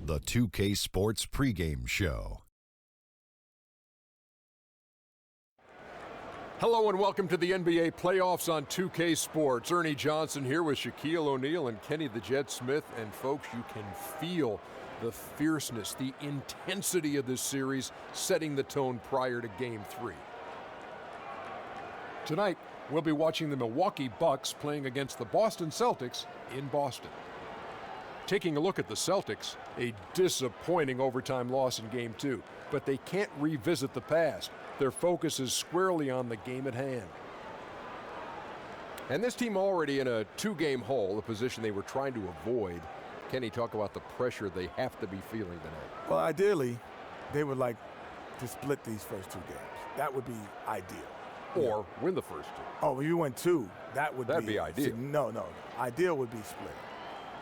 The 2K Sports pregame show. Hello and welcome to the NBA playoffs on 2K Sports. Ernie Johnson here with Shaquille O'Neal and Kenny the Jet Smith. And folks, you can feel the fierceness, the intensity of this series setting the tone prior to Game 3. Tonight, we'll be watching the Milwaukee Bucks playing against the Boston Celtics in Boston. Taking a look at the Celtics, a disappointing overtime loss in Game 2, but they can't revisit the past. Their focus is squarely on the game at hand. And this team already in a two-game hole, a position they were trying to avoid. Kenny, talk about the pressure they have to be feeling tonight. Well, ideally, they would like to split these first two games. That would be ideal. Or win the first two. Oh, well, you win two, That'd be ideal. No. Ideal would be split.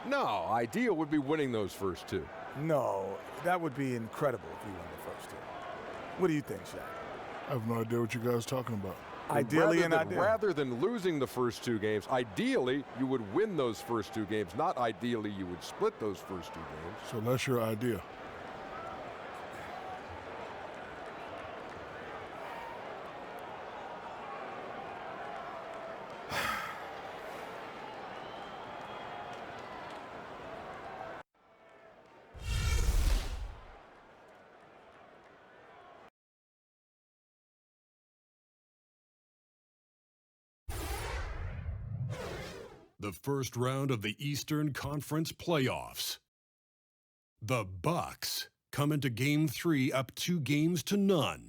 No, ideal would be winning those first two. No, that would be incredible if you won the first two. What do you think, Shaq? I have no idea what you guys are talking about. Ideally and ideally. Rather than losing the first two games, ideally you would win those first two games. Not ideally you would split those first two games. So that's your idea. The first round of the Eastern Conference playoffs. The Bucks come into Game 3 up 2-0.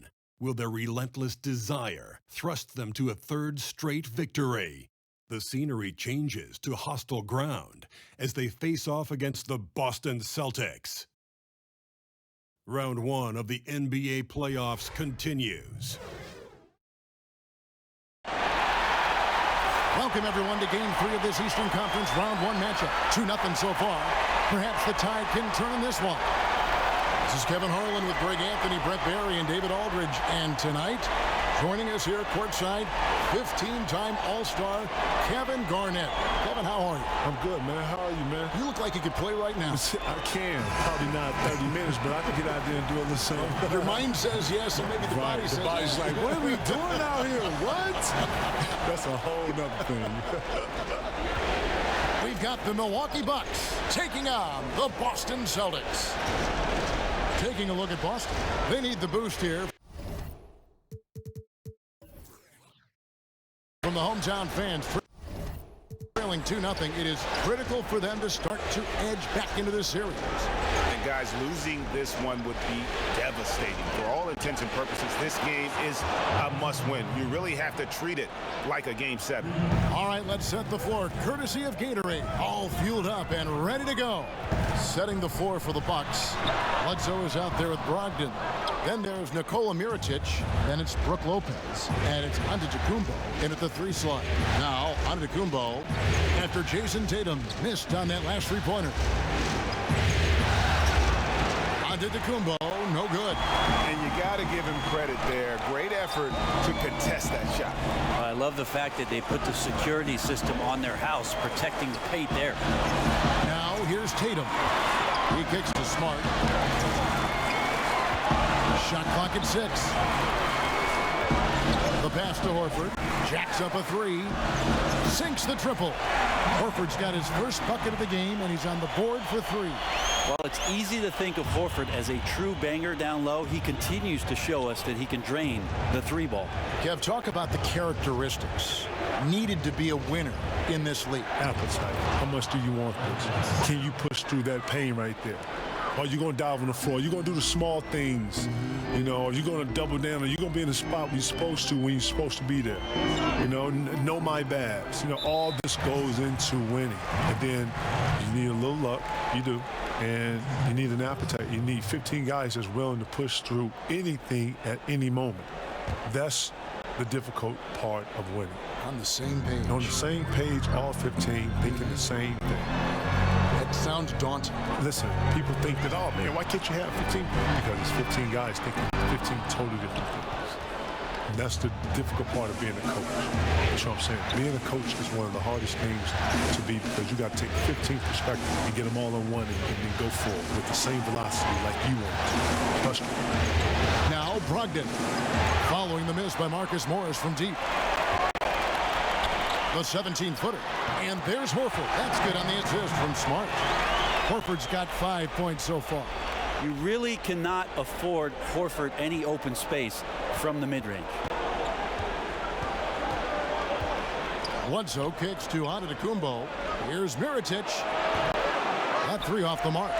Will their relentless desire thrust them to a third straight victory? The scenery changes to hostile ground as they face off against the Boston Celtics. Round 1 of the NBA playoffs continues. Welcome, everyone, to Game 3 of this Eastern Conference Round 1 matchup. 2-0 so far. Perhaps the Tide can turn this one. This is Kevin Harlan with Greg Anthony, Brett Barry, and David Aldridge. And tonight, joining us here courtside, 15-time All-Star Kevin Garnett. Kevin, how are you? I'm good, man. How are you, man? You look like you could play right now. I can. Probably not 30 minutes, but I can get out there and do a little something. Your mind says yes, and maybe the body says the body's yes. like, what are we doing out here? What? That's a whole nother thing. We've got the Milwaukee Bucks taking on the Boston Celtics. Taking a look at Boston. They need the boost here from the hometown fans. Trailing 2-0, it is critical for them to start to edge back into this series. And guys, losing this one would be devastating. For all intents and purposes, this game is a must-win. You really have to treat it like a Game 7. All right, let's set the floor. Courtesy of Gatorade, all fueled up and ready to go. Setting the floor for the Bucks. Bledsoe is out there with Brogdon. Then there's Nikola Mirotic. Then it's Brook Lopez. And it's Antetokounmpo in at the 3 slot. Now, Antetokounmpo after Jason Tatum missed on that last three-pointer. Antetokounmpo, no good. And you got to give him credit there. Great effort to contest that shot. I love the fact that they put the security system on their house, protecting the paint there. Now, here's Tatum. He kicks to Smart. Shot clock at 6. The pass to Horford. Jacks up a 3. Sinks the triple. Horford's got his first bucket of the game, and he's on the board for 3. Well, it's easy to think of Horford as a true banger down low. He continues to show us that he can drain the 3-ball. Kev, talk about the characteristics needed to be a winner in this league. Appetite. How much do you want this? Can you push through that pain right there? Or you going to dive on the floor? You're going to do the small things, you know, or you're going to double down, or you're going to be in the spot where you're supposed to when you're supposed to be there. You know my bads. You know, all this goes into winning. And then you need a little luck. You do. And you need an appetite. You need 15 guys that's willing to push through anything at any moment. That's the difficult part of winning. On the same page. On the same page, all 15 thinking the same thing. That sounds daunting. Listen, people think that, oh, man, why can't you have 15? Because it's 15 guys thinking 15 totally different things. That's the difficult part of being a coach. That's what I'm saying. Being a coach is one of the hardest things to be because you got to take 15 perspective and get them all in one and then go for it with the same velocity like you want to. Trust me. Now Brogdon following the miss by Marcus Morris from deep. The 17-footer. And there's Horford. That's good on the assist from Smart. Horford's got 5 points so far. You really cannot afford Horford any open space from the mid-range. Bledsoe kicks to Antetokounmpo. Here's Mirotic. That three off the mark.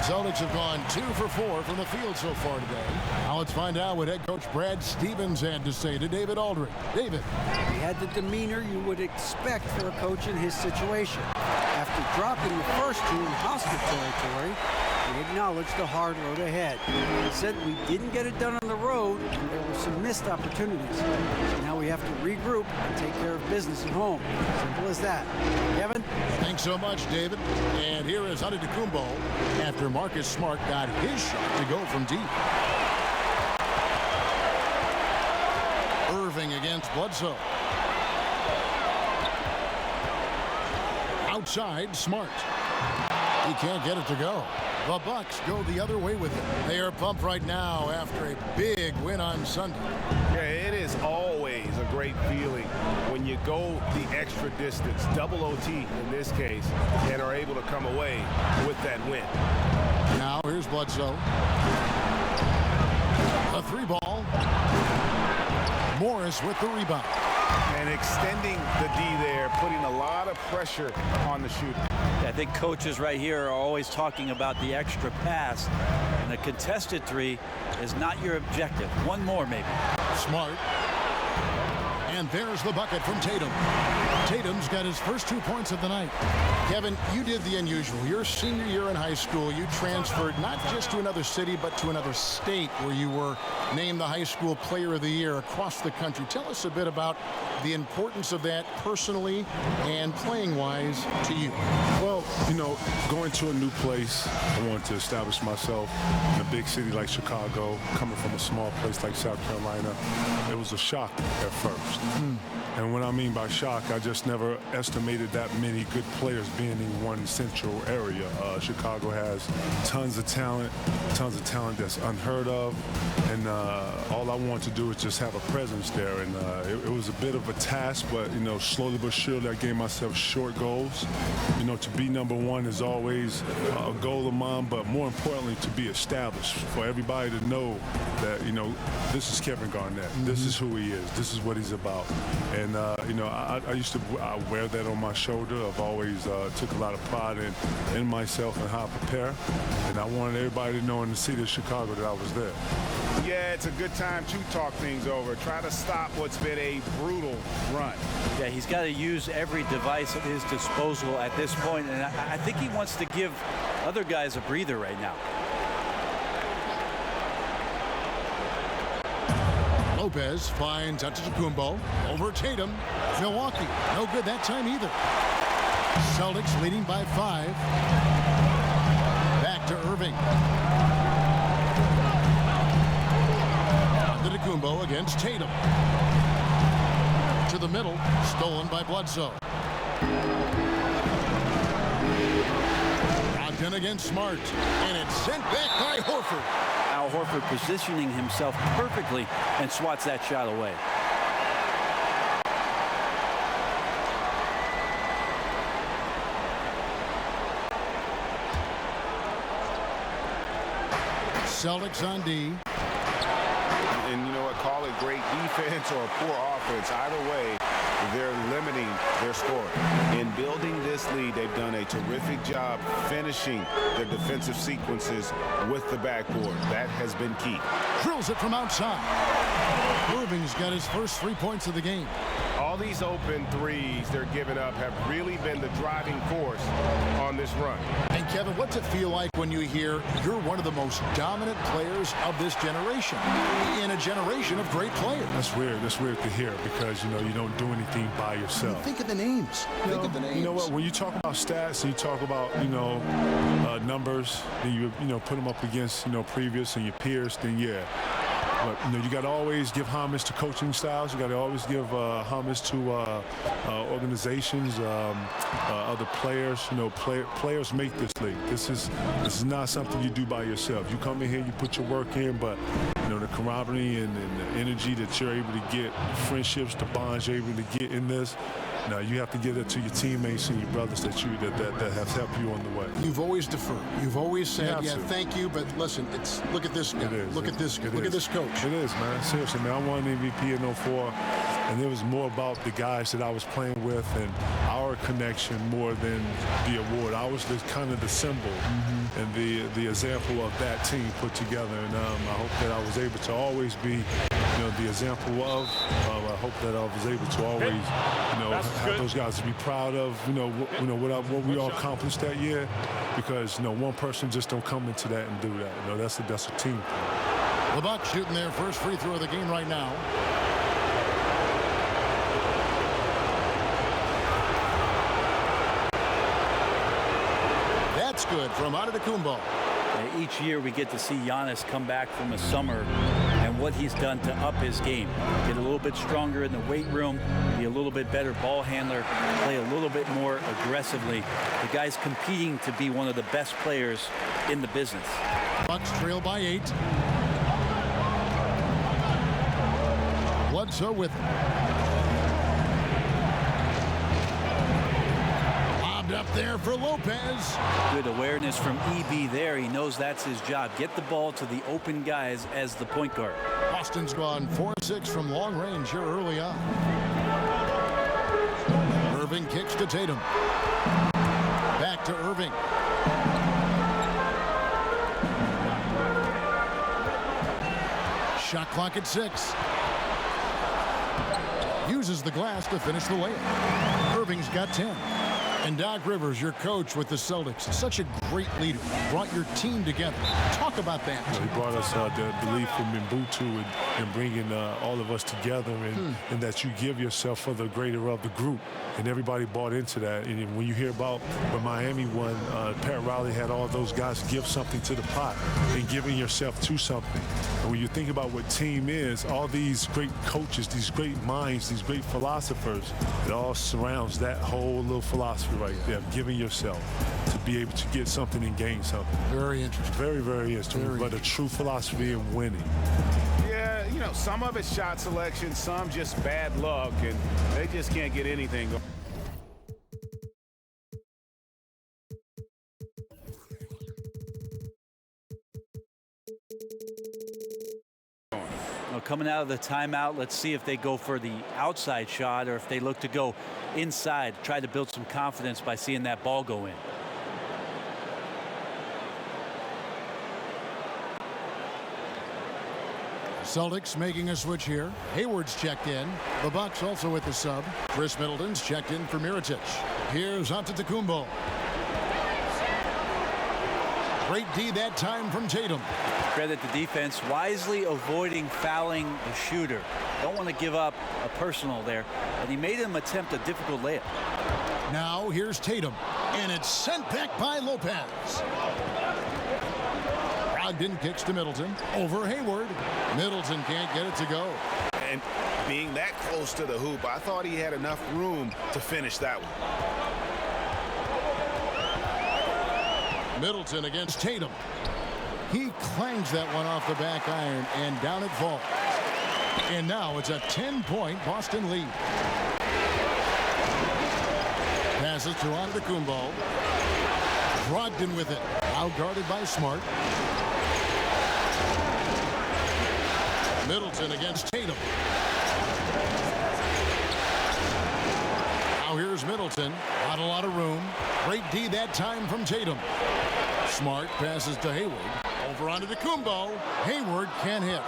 Celtics have gone 2 for 4 from the field so far today. Now let's find out what head coach Brad Stevens had to say to David Aldridge. David. He had the demeanor you would expect for a coach in his situation. After dropping the first two in hostile territory, he acknowledged the hard road ahead. He said we didn't get it done on the road and there were some missed opportunities. So now we have to regroup and take care of business at home. Simple as that. Kevin? Thanks so much, David. And here is Antetokounmpo after Marcus Smart got his shot to go from deep. Irving against Bledsoe. Outside, Smart. He can't get it to go. The Bucks go the other way with it. They are pumped right now after a big win on Sunday. Yeah, it is always a great feeling when you go the extra distance, double OT in this case, and are able to come away with that win. Now here's Bledsoe. A three ball. Morris with the rebound. And extending the D there, putting a lot of pressure on the shooter. I think coaches right here are always talking about the extra pass, and the contested three is not your objective. One more maybe. Smart. And there's the bucket from Tatum. Tatum's got his first 2 points of the night. Kevin, you did the unusual. Your senior year in high school, you transferred not just to another city, but to another state where you were named the high school player of the year across the country. Tell us a bit about the importance of that personally and playing-wise to you. Well, you know, going to a new place, I wanted to establish myself in a big city like Chicago, coming from a small place like South Carolina. It was a shock at first. And what I mean by shock, I just never estimated that many good players being in one central area. Chicago has tons of talent that's unheard of. And all I wanted to do is just have a presence there. And it was a bit of a task, but, you know, slowly but surely I gave myself short goals. You know, to be number one is always a goal of mine, but more importantly, to be established, for everybody to know that, you know, this is Kevin Garnett. This is who he is. This is what he's about. And, you know, I used to wear that on my shoulder. I've always took a lot of pride in myself and how I prepare. And I wanted everybody to know in the city of Chicago that I was there. Yeah, it's a good time to talk things over. Try to stop what's been a brutal run. Yeah, he's got to use every device at his disposal at this point, and I think he wants to give other guys a breather right now. Lopez finds Antetokounmpo over Tatum. Milwaukee, no good that time either. Celtics leading by 5. Back to Irving. Antetokounmpo against Tatum. To the middle, stolen by Bledsoe. Brogdon against Smart, and it's sent back by Horford. Al Horford positioning himself perfectly and swats that shot away. Celtics on D. And you know what, call it great defense or poor offense. Either way, they're limiting their scoring. In building this lead, they've done a terrific job finishing their defensive sequences with the backboard. That has been key. Drills it from outside. Irving's got his first 3 points of the game. All these open threes they're giving up have really been the driving force on this run. And Kevin, what's it feel like when you hear you're one of the most dominant players of this generation in a generation of great players? That's weird. That's weird to hear because, you know, you don't do anything by yourself. Think of the names. Think of the names. You know what? When you talk about stats and you talk about, you know, numbers, and you know, put them up against, you know, previous and your peers, then yeah. But, you got to always give homage to coaching styles. You got to always give homage to organizations, other players. Players make this league. This is not something you do by yourself. You come in here, you put your work in, but the camaraderie and the energy that you're able to get, the friendships, the bonds you're able to get in this. Now you have to give it to your teammates and your brothers that have helped you on the way. You've always deferred. You've always said, yeah, thank you, but listen, look at this guy. Look at this coach. It is, man. Seriously, man. I won MVP in 04, and it was more about the guys that I was playing with and our connection more than the award. I was kind of the symbol and the example of that team put together, and I hope that I was able to always be the example of. I hope that I was able to always, have those guys to be proud of, what we all accomplished that year, because one person just don't come into that and do that. That's a team thing. The Bucks shooting their first free throw of the game right now. That's good from Antetokounmpo. Each year we get to see Giannis come back from a summer and what he's done to up his game. Get a little bit stronger in the weight room, be a little bit better ball handler, play a little bit more aggressively. The guy's competing to be one of the best players in the business. Bucks trail by 8. Bledsoe with up there for Lopez. Good awareness from EB there. He knows that's his job. Get the ball to the open guys as the point guard. Boston's gone 4-6 from long range here early on. Irving kicks to Tatum. Back to Irving. Shot clock at 6. Uses the glass to finish the layup. Irving's got 10. And Doc Rivers, your coach with the Celtics, such a great leader, brought your team together. Talk about that. He brought us the belief in Mbutu and bringing all of us together, and that you give yourself for the greater of the group. And everybody bought into that. And when you hear about when Miami won, Pat Riley had all those guys give something to the pot and giving yourself to something. And when you think about what team is, all these great coaches, these great minds, these great philosophers, it all surrounds that whole little philosophy right there, giving yourself to be able to get something and gain something. Very interesting. Very, very interesting. But a true philosophy in winning. Yeah, some of it's shot selection, some just bad luck, and they just can't get anything going. Coming out of the timeout, let's see if they go for the outside shot or if they look to go inside, try to build some confidence by seeing that ball go in. Celtics making a switch here. Hayward's checked in. The Bucks also with the sub. Chris Middleton's checked in for Mirotic. Here's Antetokounmpo. Great D that time from Tatum. Credit the defense, wisely avoiding fouling the shooter. Don't want to give up a personal there, but he made him attempt a difficult layup. Now here's Tatum, and it's sent back by Lopez. Brogdon kicks to Middleton. Over Hayward. Middleton can't get it to go. And being that close to the hoop, I thought he had enough room to finish that one. Middleton against Tatum. He clangs that one off the back iron, and down it falls. And now it's a 10-point Boston lead. Passes to Antetokounmpo. Brogdon with it. Out guarded by Smart. Middleton against Tatum. Now here's Middleton. Not a lot of room. Great D that time from Tatum. Smart passes to Hayward. Over onto Antetokounmpo. Hayward can't hit.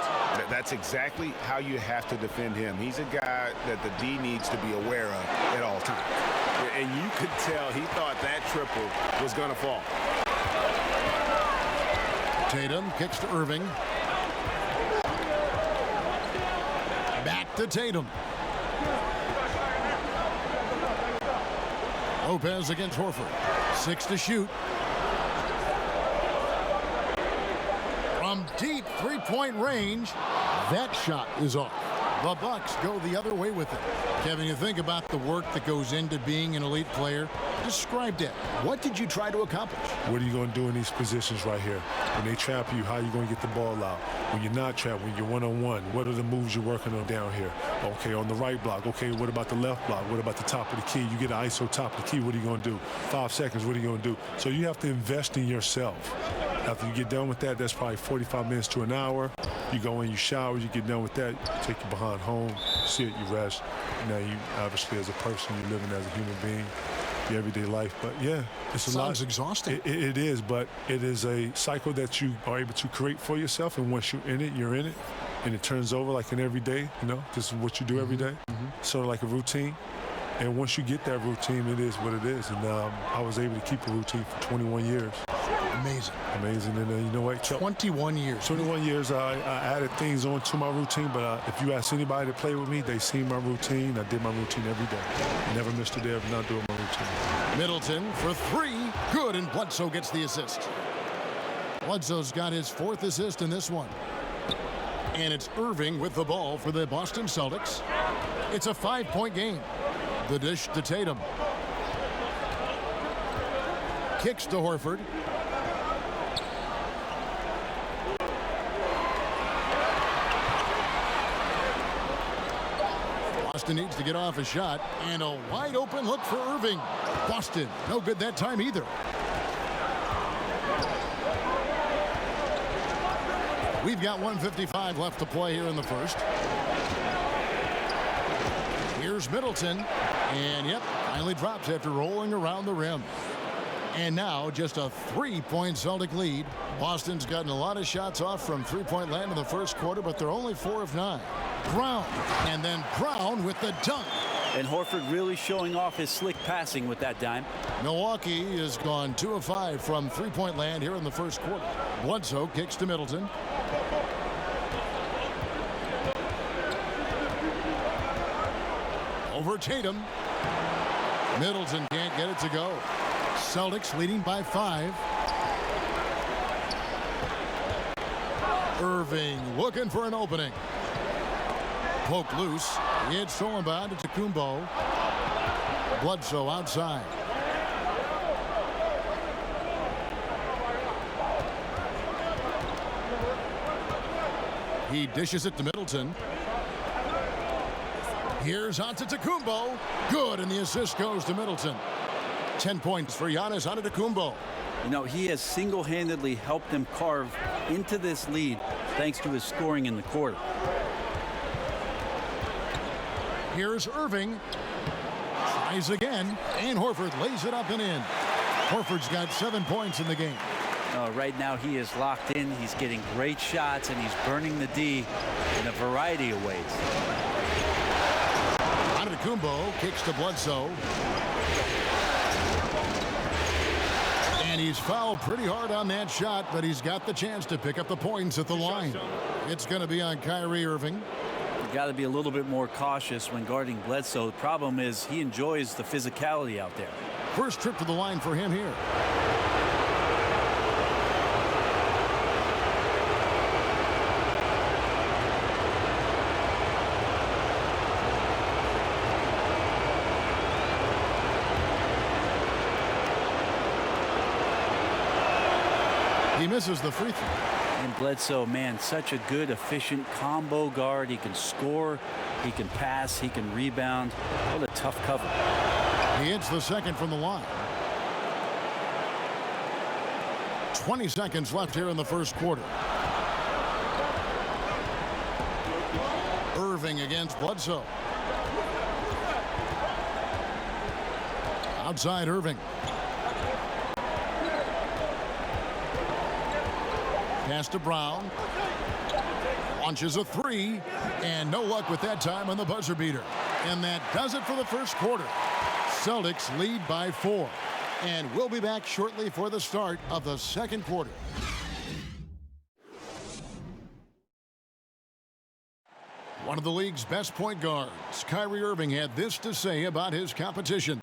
That's exactly how you have to defend him. He's a guy that the D needs to be aware of at all times. And you could tell he thought that triple was going to fall. Tatum kicks to Irving. Back to Tatum. Lopez against Horford. 6 to shoot. From deep three-point range, That shot is off. The Bucks go the other way with it. Kevin, you think about the work that goes into being an elite player. Describe that. What did you try to accomplish? What are you going to do in these positions right here? When they trap you, how are you going to get the ball out? When you're not trapped, when you're one-on-one, what are the moves you're working on down here? Okay, on the right block. Okay, what about the left block? What about the top of the key? You get an ISO top of the key, what are you going to do? 5 seconds, what are you going to do? So you have to invest in yourself. After you get done with that, that's probably 45 minutes to an hour. You go in, you shower, you get done with that, you take your behind home, sit, you rest. Now you, obviously, as a person, you're living as a human being, your everyday life. But yeah, it's a lot. Sounds exhausting. It is, but it is a cycle that you are able to create for yourself. And once you're in it, you're in it. And it turns over like an everyday, you know, this is what you do every day. Sort of like a routine. And once you get that routine, it is what it is. And I was able to keep a routine for 21 years. Amazing. Amazing. And you know what? 21 years. 21 years, I added things onto my routine, but if you ask anybody to play with me, they see my routine. I did my routine every day. I never missed a day of not doing my routine. Middleton for 3. Good, and Bledsoe gets the assist. Bledsoe's got his 4th assist in this one. And it's Irving with the ball for the Boston Celtics. It's a 5-point game. The dish to Tatum. Kicks to Horford. Boston needs to get off a shot, and a wide open look for Irving. Boston, no good that time either. We've got 1:55 left to play here in the first. Here's Middleton, and yep, finally drops after rolling around the rim. And now just a 3-point Celtic lead. Boston's gotten a lot of shots off from three-point land in the first quarter, but they're only 4 of 9. Brown, and then Brown with the dunk. And Horford really showing off his slick passing with that dime. Milwaukee has gone 2 of 5 from three-point land here in the first quarter. Bledsoe kicks to Middleton. Over Tatum. Middleton can't get it to go. Celtics leading by 5. Irving looking for an opening. Poke loose. It's stolen by Antetokounmpo. Bledsoe outside. He dishes it to Middleton. Here's Antetokounmpo. Good, and the assist goes to Middleton. 10 points for Giannis Antetokounmpo. You know, he has single-handedly helped them carve into this lead thanks to his scoring in the quarter. Here's Irving. Tries again, and Horford lays it up and in. Horford's got 7 points in the game. Right now he is locked in. He's getting great shots, and he's burning the D in a variety of ways. Antetokounmpo kicks to Bledsoe. And he's fouled pretty hard on that shot, but he's got the chance to pick up the points at the line. It's going to be on Kyrie Irving. You've got to be a little bit more cautious when guarding Bledsoe. The problem is he enjoys the physicality out there. First trip to the line for him here. He misses the free throw. And Bledsoe, man, such a good, efficient combo guard. He can score, he can pass, he can rebound. What a tough cover. He hits the second from the line. 20 seconds left here in the first quarter. Irving against Bledsoe. Outside Irving. Pass to Brown. Launches a 3. And no luck with that time on the buzzer beater. And that does it for the first quarter. Celtics lead by 4. And we'll be back shortly for the start of the second quarter. One of the league's best point guards, Kyrie Irving, had this to say about his competition.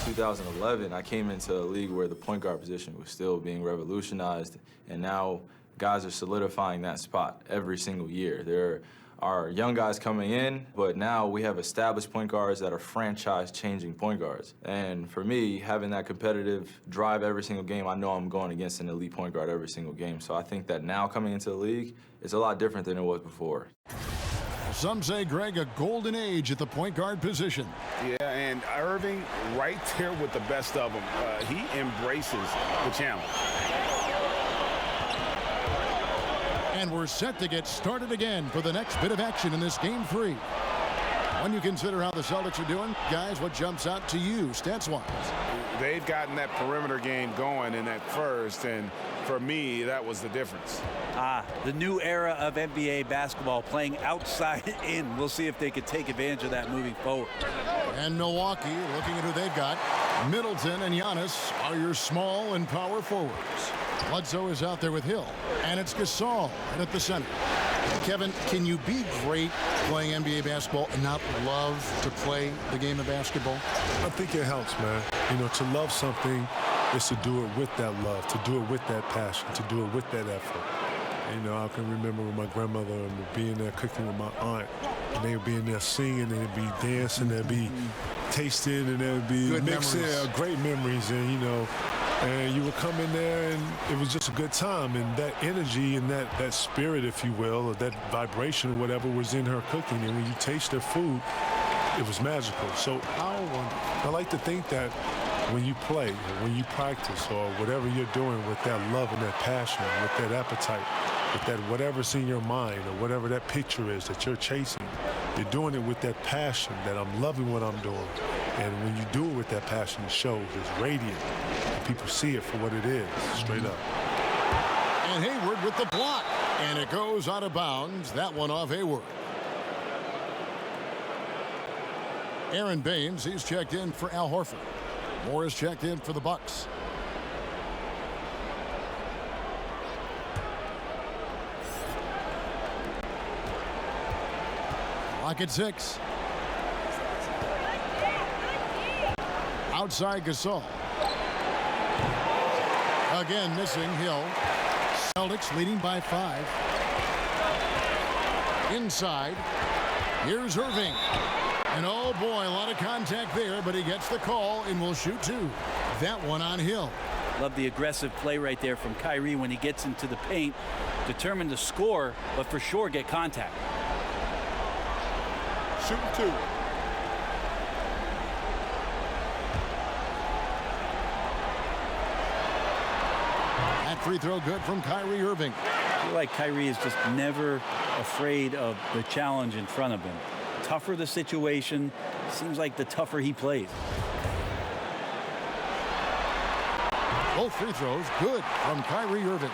2011, I came into a league where the point guard position was still being revolutionized, and now guys are solidifying that spot every single year. There are young guys coming in, but now we have established point guards that are franchise-changing point guards. And for me, having that competitive drive every single game, I know I'm going against an elite point guard every single game. So I think that now coming into the league, it's a lot different than it was before. Some say, Greg, a golden age at the point guard position. Yeah, and Irving right there with the best of them. He embraces the challenge. And we're set to get started again for the next bit of action in this game 3. When you consider how the Celtics are doing, guys, what jumps out to you, stats-wise? They've gotten that perimeter game going in that first, and for me, that was the difference. The new era of NBA basketball, playing outside in. We'll see if they could take advantage of that moving forward. And Milwaukee, looking at who they've got, Middleton and Giannis are your small and power forwards. Bledsoe is out there with Hill, and it's Gasol right at the center. Kevin, can you be great playing NBA basketball and not love to play the game of basketball? I think it helps, man. You know, to love something is to do it with that love, to do it with that passion, to do it with that effort. You know, I can remember with my grandmother and being there cooking with my aunt, and they would be in there singing, and they'd be dancing, they'd be tasting, and they'd be good mixing. Memories. Great memories, and you know, and you would come in there, and it was just a good time, and that energy and that spirit, if you will, or that vibration or whatever was in her cooking, and when you taste her food, it was magical. So I like to think that when you play, or when you practice, or whatever you're doing with that love and that passion, with that appetite, with that whatever's in your mind, or whatever that picture is that you're chasing, you're doing it with that passion that I'm loving what I'm doing. And when you do it with that passion, it shows. It's radiant. And people see it for what it is, straight up. And Hayward with the block. And it goes out of bounds. That one off Hayward. Aaron Baines, he's checked in for Al Horford. Moore is checked in for the Bucks. Clock at 6. Outside Gasol. Again missing Hill. Celtics leading by 5. Inside. Here's Irving. And oh boy, a lot of contact there, but he gets the call and will shoot 2. That one on Hill. Love the aggressive play right there from Kyrie when he gets into the paint. Determined to score, but for sure get contact. Shooting 2. That free throw good from Kyrie Irving. I feel like Kyrie is just never afraid of the challenge in front of him. Tougher the situation, seems like the tougher he plays. Both free throws good from Kyrie Irving.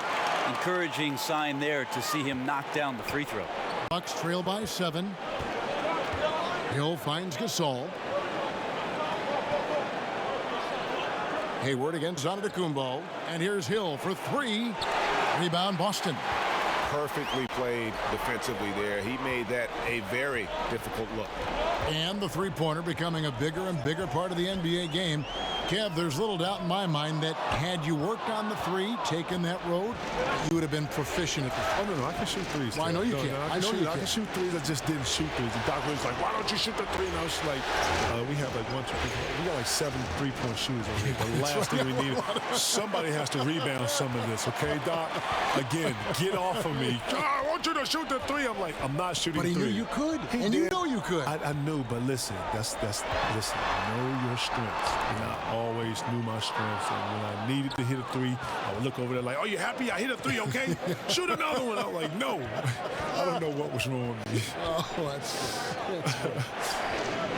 Encouraging sign there to see him knock down the free throw. Bucks trail by 7. Hill finds Gasol. Hayward against Antetokounmpo. And here's Hill for 3. Rebound Boston. Perfectly played defensively there. He made that a very difficult look. And the three-pointer becoming a bigger and bigger part of the NBA game. Kev, there's little doubt in my mind that had you worked on the 3, taken that road, you would have been proficient at the Oh, no, I can shoot 3s. Well, I know you can. I can shoot 3s. I just didn't shoot 3s. The doctor was like, why don't you shoot the 3? And I was like, we have like 1, 2, 3. We got like 7 3-point shooters on here. The last thing we need, somebody has to rebound some of this, okay, Doc? Again, get off of me. I want you to shoot the 3. I'm like, I'm not shooting 3. But he knew you could. And you know you could. I knew, but listen, listen, know your strengths. And I always knew my strengths. And when I needed to hit a 3, I would look over there like, oh, you happy? I hit a 3, okay? Shoot another one. I'm like, no. I don't know what was wrong with me. Oh, that's good.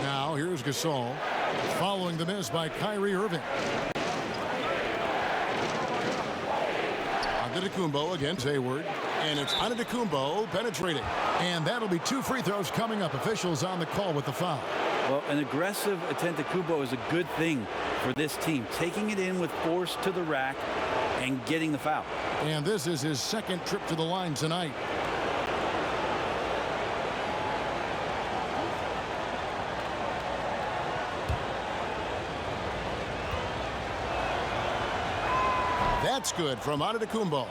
Now, here's Gasol following the miss by Kyrie Irving. Antetokounmpo against Hayward. And it's Antetokounmpo penetrating. And that'll be 2 free throws coming up. Officials on the call with the foul. Well, an aggressive Antetokounmpo is a good thing for this team. Taking it in with force to the rack and getting the foul. And this is his 2nd trip to the line tonight. That's good from Antetokounmpo.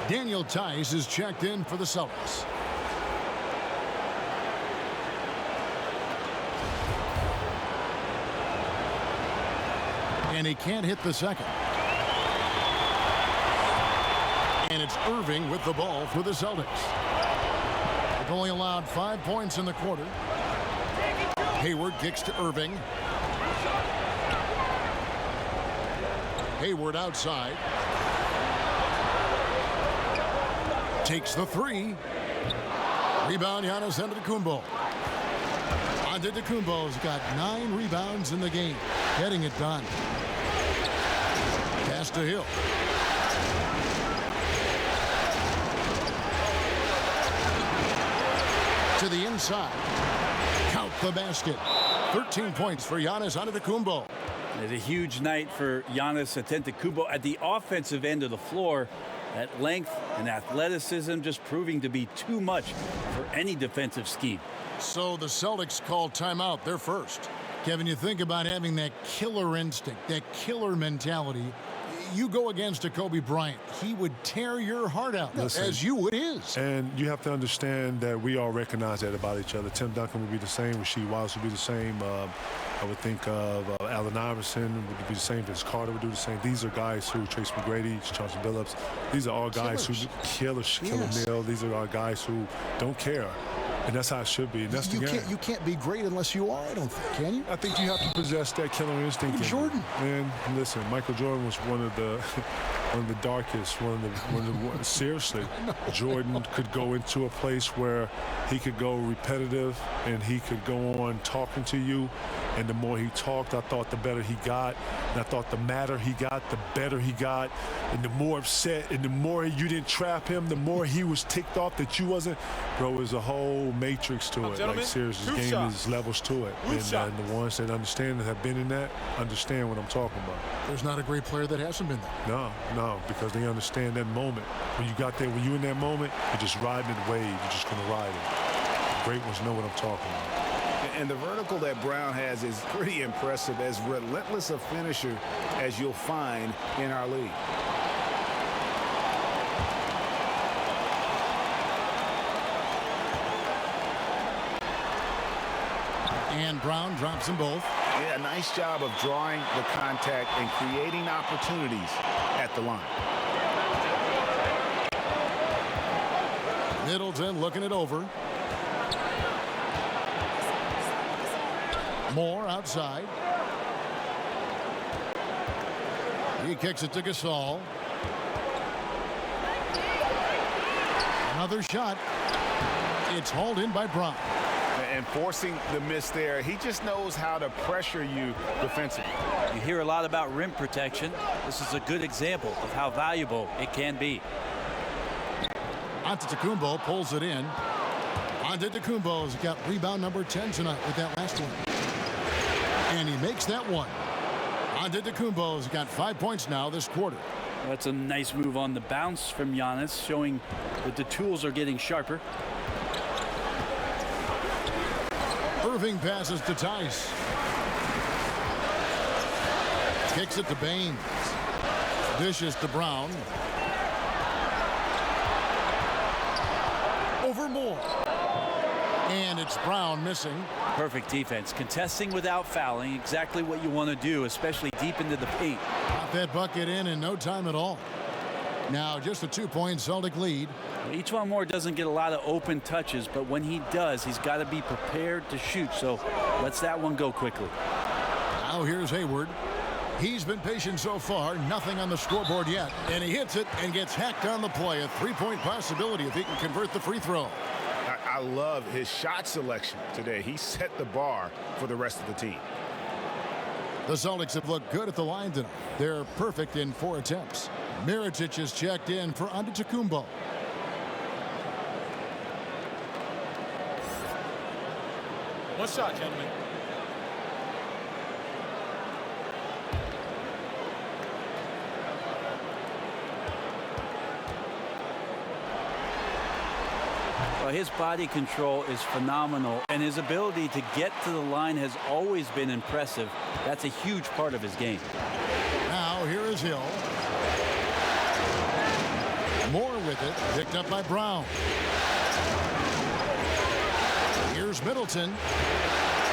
Daniel Tice is checked in for the Celtics. And he can't hit the second. And it's Irving with the ball for the Celtics. They've only allowed 5 points in the quarter. Hayward kicks to Irving. Hayward outside. Takes the three. Rebound, Giannis Antetokounmpo. Antetokounmpo's got 9 rebounds in the game. Getting it done. Pass to Hill. To the inside. Count the basket. 13 points for Giannis Antetokounmpo. It's a huge night for Giannis Antetokounmpo at the offensive end of the floor. That length and athleticism just proving to be too much for any defensive scheme. So the Celtics call timeout. They're first. Kevin, you think about having that killer instinct, that killer mentality. You go against a Kobe Bryant, he would tear your heart out, as you would his. And you have to understand that we all recognize that about each other. Tim Duncan would be the same. Rasheed Wallace would be the same. I would think of Allen Iverson would be the same. Vince Carter would do the same. These are guys who, Trace McGrady, Chauncey Billups, these are all guys who Killer Neal. These are all guys who don't care. And that's how it should be. And that's you can't be great unless you are, I don't think, can you? I think you have to possess that killer instinct. Jordan. And listen, Michael Jordan was one of the darkest, seriously. Jordan could go into a place where he could go repetitive and he could go on talking to you. And the more he talked, I thought the better he got. And I thought the madder he got, the better he got. And the more upset and the more you didn't trap him, the more he was ticked off that you wasn't. Bro, there's a whole matrix to it. Like, seriously, this game is levels to it. And the ones that understand that have been in that understand what I'm talking about. There's not a great player that hasn't been there. No, because they understand that moment. When you got there, when you in that moment, you're just riding the wave. You're just going to ride it. The great ones know what I'm talking about. And the vertical that Brown has is pretty impressive, as relentless a finisher as you'll find in our league. And Brown drops them both. Yeah, nice job of drawing the contact and creating opportunities at the line. Middleton looking it over. Moore outside. He kicks it to Gasol. Another shot. It's hauled in by Brown. And forcing the miss there, he just knows how to pressure you defensively. You hear a lot about rim protection. This is a good example of how valuable it can be. Antetokounmpo pulls it in. Antetokounmpo's got rebound number 10 tonight with that last one. And he makes that one. Antetokounmpo's got 5 points now this quarter. That's a nice move on the bounce from Giannis, showing that the tools are getting sharper. Irving passes to Tice. Kicks it to Baines. Dishes to Brown. Over Moore. And it's Brown missing. Perfect defense. Contesting without fouling. Exactly what you want to do, especially deep into the paint. Got that bucket in no time at all. Now just a 2-point Celtic lead. E'Twaun Moore doesn't get a lot of open touches, but when he does, he's got to be prepared to shoot. So lets that one go quickly. Now here's Hayward. He's been patient so far. Nothing on the scoreboard yet. And he hits it and gets hacked on the play. A 3-point possibility if he can convert the free throw. I love his shot selection today. He set the bar for the rest of the team. The Celtics have looked good at the line tonight. They're perfect in 4 attempts. Mirotic is checked in for Antetokounmpo. One shot, gentlemen. Well, his body control is phenomenal, and his ability to get to the line has always been impressive. That's a huge part of his game. Now here is Hill. Moore with it, picked up by Brown. Here's Middleton.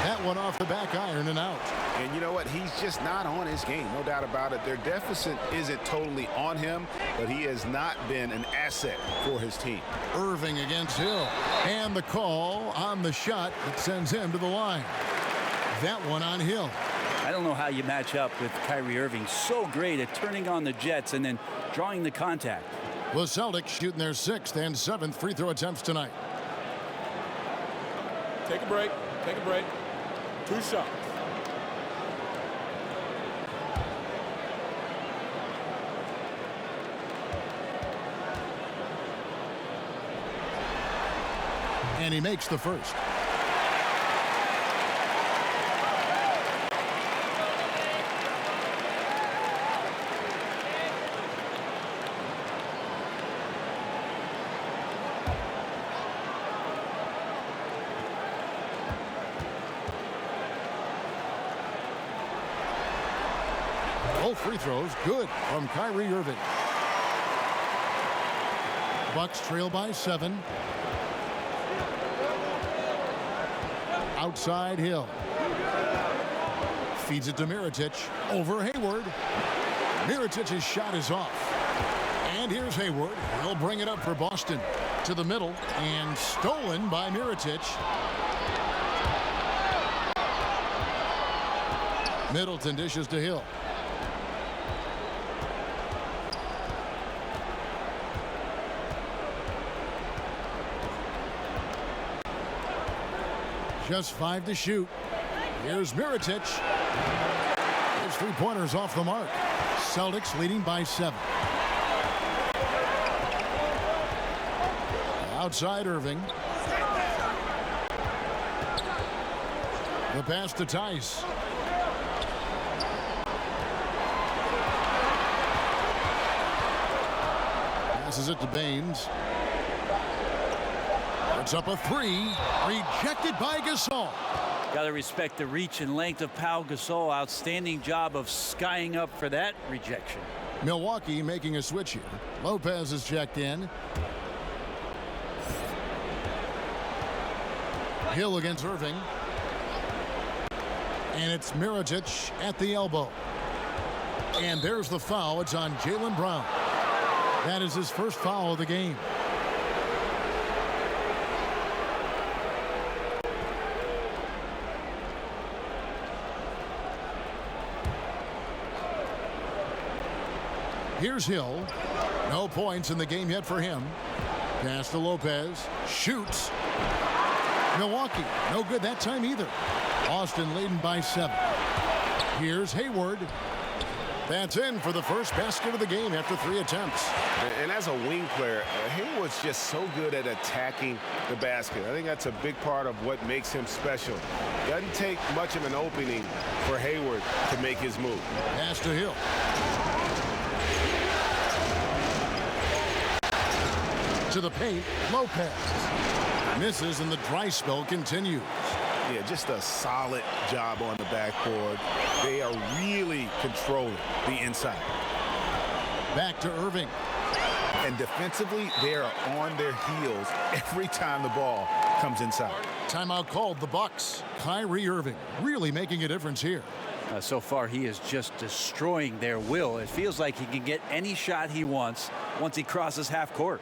That one off the back iron and out. And you know what? He's just not on his game, no doubt about it. Their deficit isn't totally on him, but he has not been an asset for his team. Irving against Hill. And the call on the shot that sends him to the line. That one on Hill. I don't know how you match up with Kyrie Irving. So great at turning on the jets and then drawing the contact. The Celtics shooting their 6th and 7th free throw attempts tonight. Take a break. Take a break. 2 shots. And he makes the first. Both free throws good from Kyrie Irving. Bucks trail by 7. Outside Hill. Feeds it to Mirotic. Over Hayward. Mirotic's shot is off. And here's Hayward. He'll bring it up for Boston. To the middle. And stolen by Mirotic. Middleton dishes to Hill. Just 5 to shoot. Here's Mirotic. His 3-pointers off the mark. Celtics leading by 7. Outside Irving. The pass to Tice. Passes it to Baines. It's up a 3. Rejected by Gasol. Got to respect the reach and length of Pau Gasol. Outstanding job of skying up for that rejection. Milwaukee making a switch here. Lopez is checked in. Hill against Irving. And it's Mirotic at the elbow. And there's the foul. It's on Jaylen Brown. That is his first foul of the game. Here's Hill. No points in the game yet for him. Pass to Lopez. Shoots. Milwaukee. No good that time either. Boston leading by 7. Here's Hayward. That's in for the first basket of the game after 3 attempts. And as a wing player, Hayward's just so good at attacking the basket. I think that's a big part of what makes him special. Doesn't take much of an opening for Hayward to make his move. Pass to Hill. To the paint, Lopez. Misses and the dry spell continues. Yeah, just a solid job on the backboard. They are really controlling the inside. Back to Irving. And defensively, they are on their heels every time the ball comes inside. Timeout called the Bucks. Kyrie Irving really making a difference here. So far, he is just destroying their will. It feels like he can get any shot he wants once he crosses half court.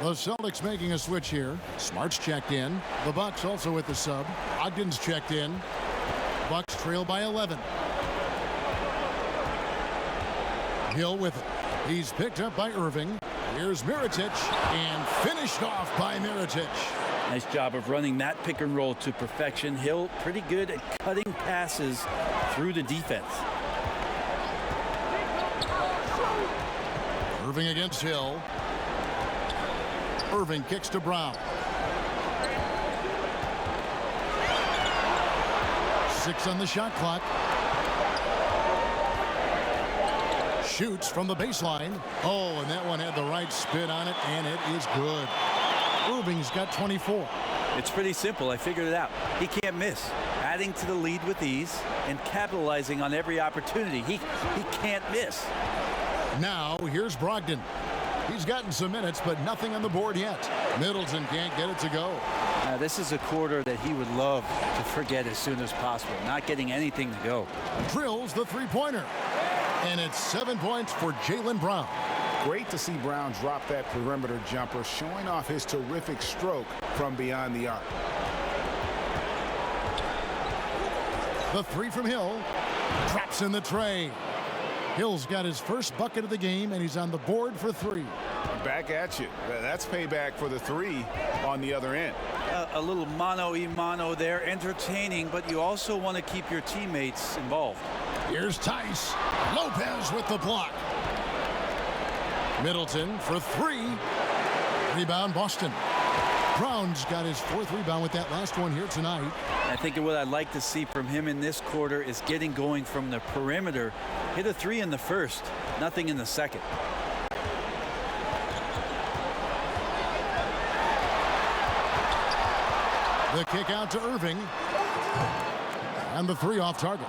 The Celtics making a switch here. Smart's checked in. The Bucks also with the sub. Ogden's checked in. Bucks trail by 11. Hill with it. He's picked up by Irving. Here's Mirotic and finished off by Mirotic. Nice job of running that pick and roll to perfection. Hill pretty good at cutting passes through the defense. Irving against Hill. Irving kicks to Brown. 6 on the shot clock. Shoots from the baseline. Oh, and that one had the right spin on it, and it is good. Irving's got 24. It's pretty simple. I figured it out. He can't miss. Adding to the lead with ease and capitalizing on every opportunity. He can't miss. Now here's Brogdon. He's gotten some minutes, but nothing on the board yet. Middleton can't get it to go. This is a quarter that he would love to forget as soon as possible. Not getting anything to go. Drills the three-pointer. And it's 7 points for Jaylen Brown. Great to see Brown drop that perimeter jumper, showing off his terrific stroke from beyond the arc. The three from Hill. Drops in the tray. Hill's got his first bucket of the game, and he's on the board for three. Back at you. That's payback for the three on the other end. A little mano-a-mano there, entertaining, but you also want to keep your teammates involved. Here's Tice. Lopez with the block. Middleton for three. Rebound Boston. Brown's got his fourth rebound with that last one here tonight. I think what I'd like to see from him in this quarter is getting going from the perimeter. Hit a three in the first, nothing in the second. The kick out to Irving. And the three off target.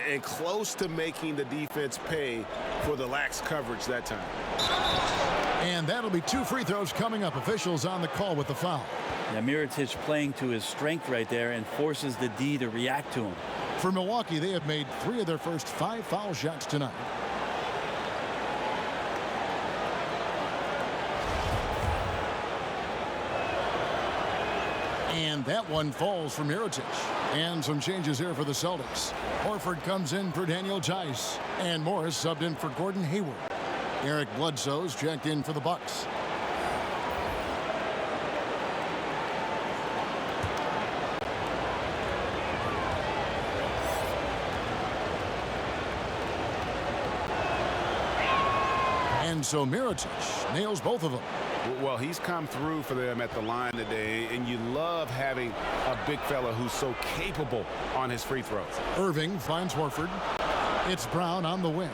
And close to making the defense pay for the lax coverage that time. And that'll be two free throws coming up. Officials on the call with the foul. Yeah, Mirotic playing to his strength right there and forces the D to react to him. For Milwaukee, they have made 3 of their first 5 foul shots tonight. And that one falls for Mirotic. And some changes here for the Celtics. Horford comes in for Daniel Tice. And Morris subbed in for Gordon Hayward. Eric Bledsoe's checked in for the Bucks. And so Mirotic nails both of them. Well, he's come through for them at the line today, and you love having a big fella who's so capable on his free throws. Irving finds Horford. It's Brown on the wing.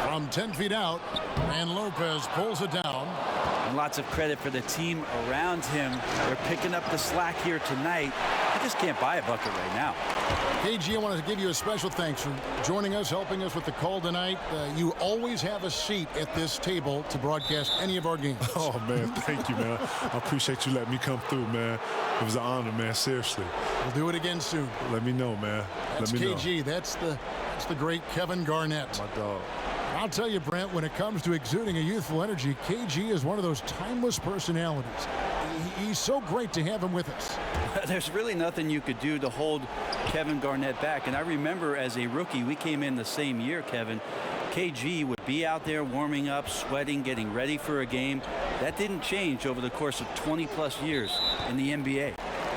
From 10 feet out, and Lopez pulls it down. And lots of credit for the team around him. They're picking up the slack here tonight. He just can't buy a bucket right now. KG, I wanted to give you a special thanks for joining us, helping us with the call tonight. You always have a seat at this table to broadcast any of our games. Oh, man, thank you, man. I appreciate you letting me come through, man. It was an honor, man, seriously. We'll do it again soon. Let me know, man. That's Let me KG. know. That's the great Kevin Garnett. My dog. I'll tell you, Brent, when it comes to exuding a youthful energy, KG is one of those timeless personalities. He's so great to have him with us. There's really nothing you could do to hold Kevin Garnett back. And I remember as a rookie, we came in the same year, Kevin. KG would be out there warming up, sweating, getting ready for a game. That didn't change over the course of 20-plus years in the NBA.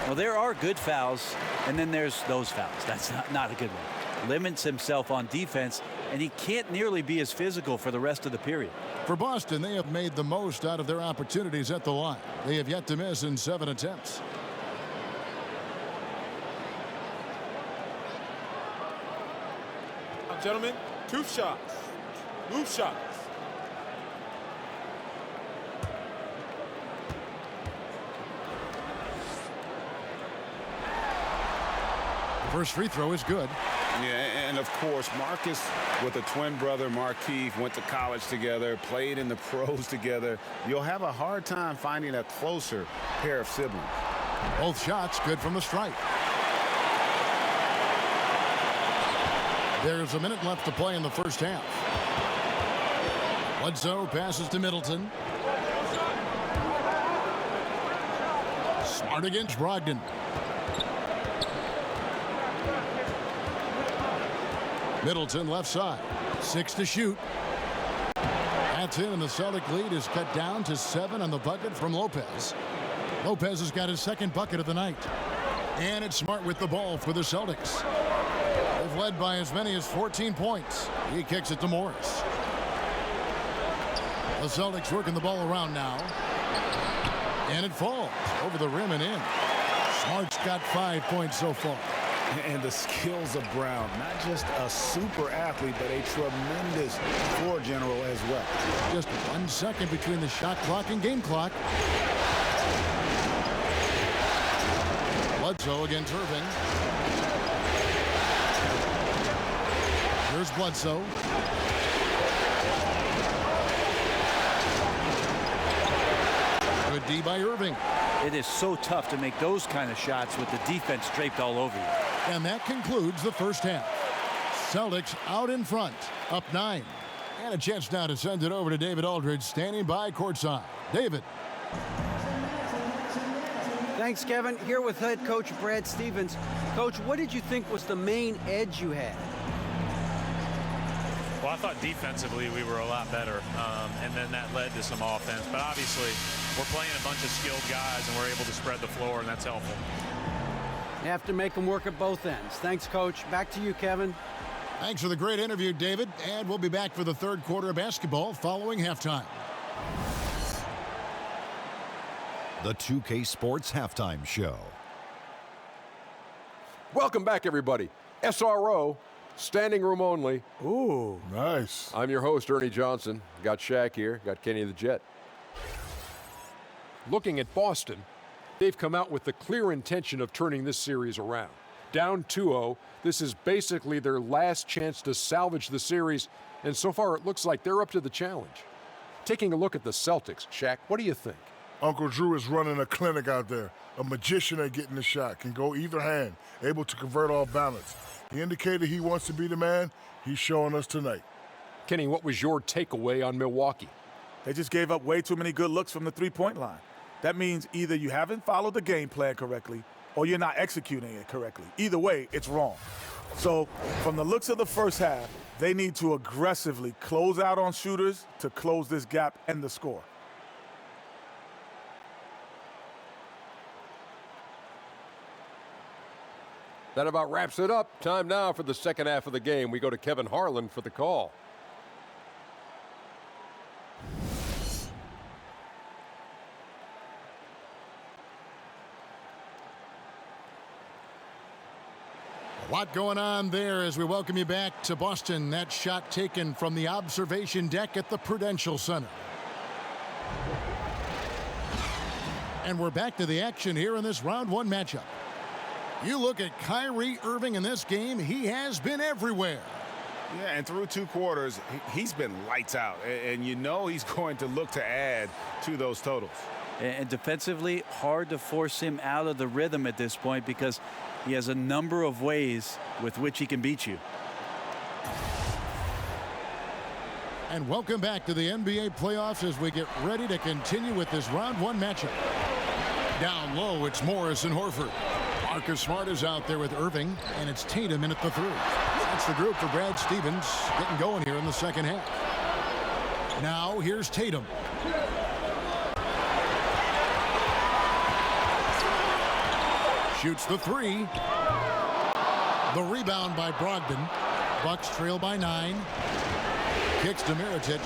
Well, there are good fouls, and then there's those fouls. That's not a good one. Limits himself on defense, and he can't nearly be as physical for the rest of the period. For Boston, they have made the most out of their opportunities at the line. They have yet to miss in 7 attempts. Gentlemen, 2 shots. Move shots. First free throw is good. Yeah, and of course, Marcus with a twin brother, Markieff, went to college together, played in the pros together. You'll have a hard time finding a closer pair of siblings. Both shots good from the stripe. There's a minute left to play in the first half. Bledsoe passes to Middleton. Smart against Brogdon. Middleton left side. 6 to shoot. That's in, and the Celtic lead is cut down to 7 on the bucket from Lopez. Lopez has got his second bucket of the night. And it's Smart with the ball for the Celtics. They've led by as many as 14 points. He kicks it to Morris. The Celtics working the ball around now. And it falls over the rim and in. Smart's got 5 points so far. And the skills of Brown, not just a super athlete, but a tremendous floor general as well. Just 1 second between the shot clock and game clock. Bledsoe against Irving. Here's Bledsoe. Good D by Irving. It is so tough to make those kind of shots with the defense draped all over you. And that concludes the first half. Celtics out in front, up 9. And a chance now to send it over to David Aldridge, standing by courtside. David. Thanks, Kevin. Here with head coach Brad Stevens. Coach, what did you think was the main edge you had? Well, I thought defensively we were a lot better, and then that led to some offense. But obviously, we're playing a bunch of skilled guys, and we're able to spread the floor, and that's helpful. You have to make them work at both ends. Thanks, Coach. Back to you, Kevin. Thanks for the great interview, David. And we'll be back for the third quarter of basketball following halftime. The 2K Sports Halftime Show. Welcome back, everybody. SRO, standing room only. Ooh, nice. I'm your host, Ernie Johnson. Got Shaq here, got Kenny the Jet. Looking at Boston, they've come out with the clear intention of turning this series around. Down 2-0, this is basically their last chance to salvage the series, and so far it looks like they're up to the challenge. Taking a look at the Celtics, Shaq, what do you think? Uncle Drew is running a clinic out there. A magician at getting the shot. Can go either hand. Able to convert off balance. He indicated he wants to be the man. He's showing us tonight. Kenny, what was your takeaway on Milwaukee? They just gave up way too many good looks from the three-point line. That means either you haven't followed the game plan correctly or you're not executing it correctly. Either way, it's wrong. So from the looks of the first half, they need to aggressively close out on shooters to close this gap and the score. That about wraps it up. Time now for the second half of the game. We go to Kevin Harlan for the call. A lot going on there as we welcome you back to Boston. That shot taken from the observation deck at the Prudential Center. And we're back to the action here in this round one matchup. You look at Kyrie Irving in this game, he has been everywhere. Yeah, and through two quarters, he's been lights out. And you know he's going to look to add to those totals. And defensively, hard to force him out of the rhythm at this point because he has a number of ways with which he can beat you. And welcome back to the NBA playoffs as we get ready to continue with this round one matchup. Down low, it's Morris and Horford. Marcus Smart is out there with Irving, and it's Tatum in at the three. That's the group for Brad Stevens getting going here in the second half. Now here's Tatum. Shoots the three. The rebound by Brogdon. Bucks trail by 9. Kicks to Mirotic.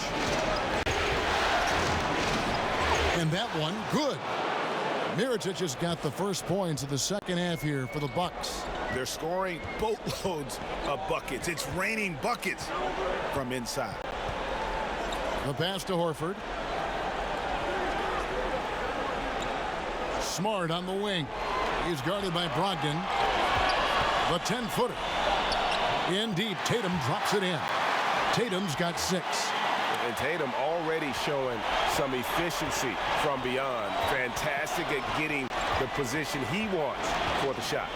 And that one, good. Mirotic has got the first points of the second half here for the Bucks. They're scoring boatloads of buckets. It's raining buckets from inside. The pass to Horford. Smart on the wing. He's guarded by Brogdon. The 10-footer. In deep, Tatum drops it in. Tatum's got 6. And Tatum already showing some efficiency from beyond. Fantastic at getting the position he wants for the shot.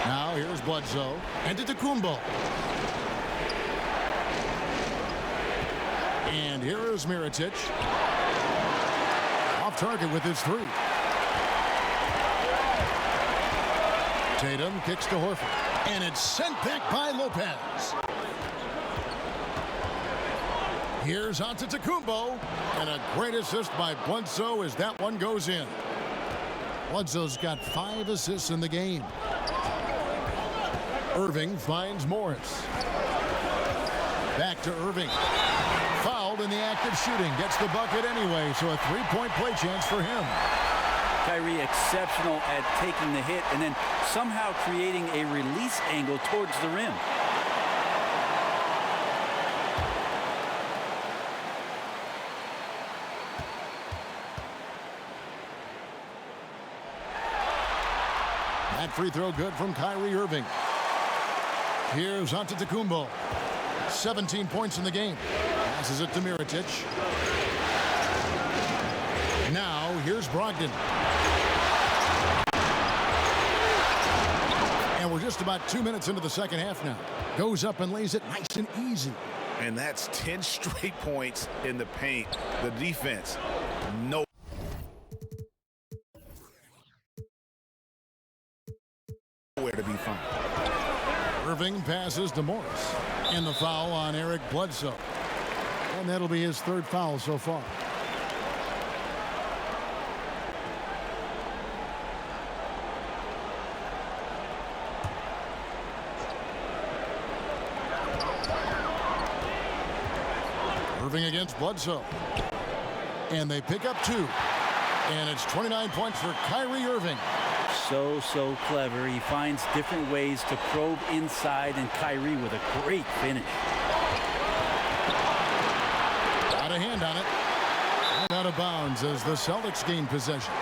Now here's Bledsoe. And to Antetokounmpo. And here is Mirotic. Off target with his 3. Tatum kicks to Horford. And it's sent back by Lopez. Here's Antetokounmpo, and a great assist by Bledsoe as that one goes in. Bledsoe's got 5 assists in the game. Irving finds Morris. Back to Irving. Fouled in the act of shooting. Gets the bucket anyway, so a 3-point play chance for him. Kyrie exceptional at taking the hit and then somehow creating a release angle towards the rim. That free throw good from Kyrie Irving. Here's Antetokounmpo. 17 points in the game. Passes it to Mirotic. Now here's Brogdon. And we're just about 2 minutes into the second half now. Goes up and lays it nice and easy. And that's 10 straight points in the paint. The defense, no. Nowhere to be found. Irving passes to Morris. And the foul on Eric Bledsoe. And that'll be his third foul so far. Irving against Bledsoe. And they pick up 2. And it's 29 points for Kyrie Irving. So clever. He finds different ways to probe inside, and Kyrie with a great finish. Got a hand on it. And out of bounds as the Celtics gain possession.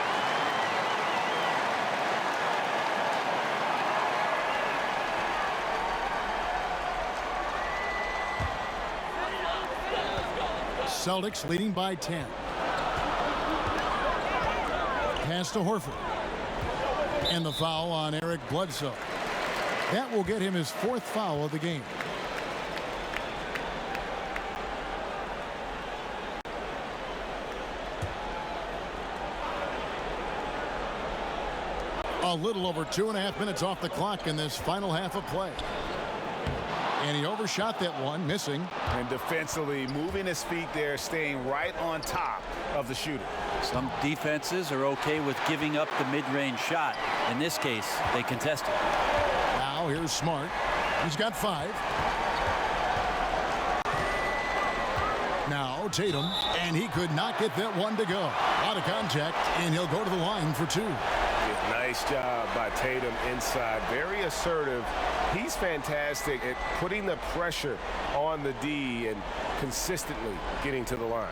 Celtics leading by 10. Pass to Horford. And the foul on Eric Bledsoe. That will get him his 4th foul of the game. A little over 2.5 minutes off the clock in this final half of play. And he overshot that one, missing. And defensively, moving his feet there, staying right on top of the shooter. Some defenses are okay with giving up the mid-range shot. In this case, they contest it. Now here's Smart. He's got 5. Now Tatum, and he could not get that one to go. Out of contact, and he'll go to the line for 2. Nice job by Tatum inside. Very assertive. He's fantastic at putting the pressure on the D and consistently getting to the line.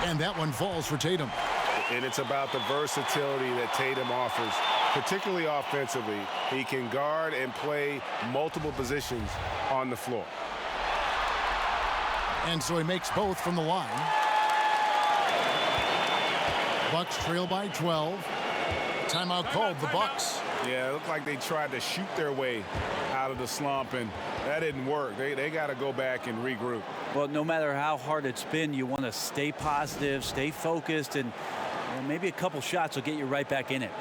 And that one falls for Tatum. And it's about the versatility that Tatum offers, particularly offensively. He can guard and play multiple positions on the floor. And so he makes both from the line. Bucks trail by 12. Timeout called, the Bucks. Yeah, it looked like they tried to shoot their way out of the slump, and that didn't work. They got to go back and regroup. Well, no matter how hard it's been, you want to stay positive, stay focused, and maybe a couple shots will get you right back in it.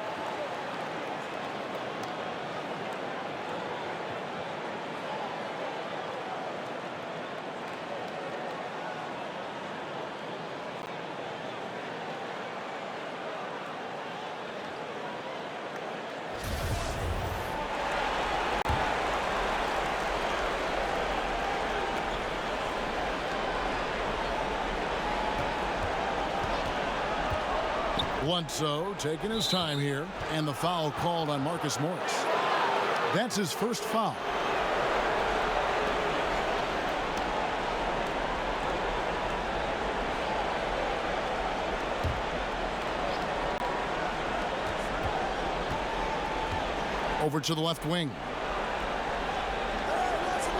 Bledsoe taking his time here, and the foul called on Marcus Morris. That's his first foul. Over to the left wing.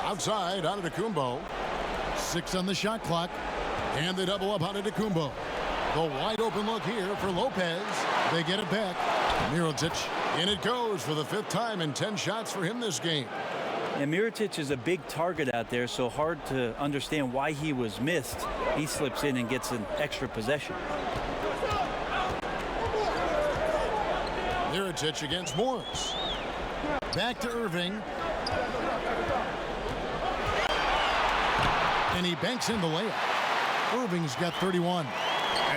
Outside, Antetokounmpo. 6 on the shot clock, and they double up Antetokounmpo. The wide open look here for Lopez. They get it back. Mirotic, and it goes for the 5th time in 10 shots for him this game. And Mirotic is a big target out there, so hard to understand why he was missed. He slips in and gets an extra possession. Mirotic against Morris. Back to Irving. And he banks in the layup. Irving's got 31.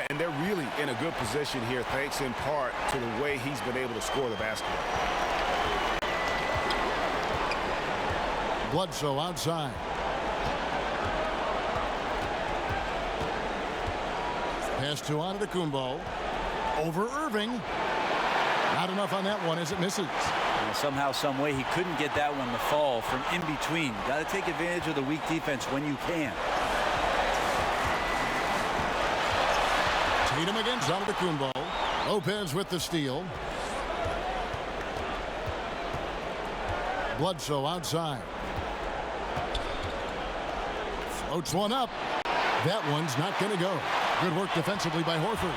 And they're really in a good position here, thanks in part to the way he's been able to score the basketball. Bledsoe outside. Pass to Antetokounmpo. Over Irving. Not enough on that one as it misses. And somehow, some way, he couldn't get that one to fall from in between. Got to take advantage of the weak defense when you can. Tatum against Antetokounmpo. Lopez with the steal. Bledsoe outside. Floats one up. That one's not going to go. Good work defensively by Horford.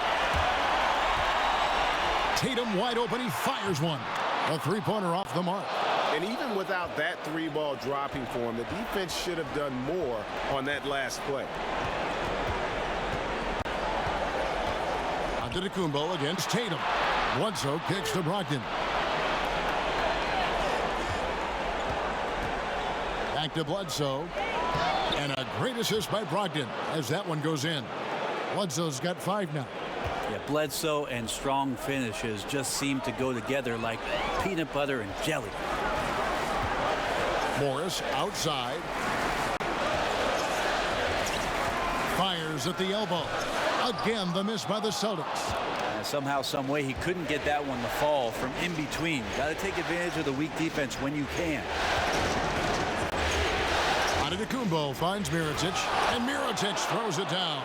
Tatum wide open. He fires one. A three-pointer off the mark. And even without that three-ball dropping for him, the defense should have done more on that last play. Antetokounmpo against Tatum. Bledsoe kicks to Brogdon. Back to Bledsoe. And a great assist by Brogdon as that one goes in. Bledsoe's got 5 now. Yeah, Bledsoe and strong finishes just seem to go together like peanut butter and jelly. Morris outside. Fires at the elbow. Again, the miss by the Celtics. Somehow, some way, he couldn't get that one to fall from in between. Got to take advantage of the weak defense when you can. Antetokounmpo finds Mirotic, and Mirotic throws it down.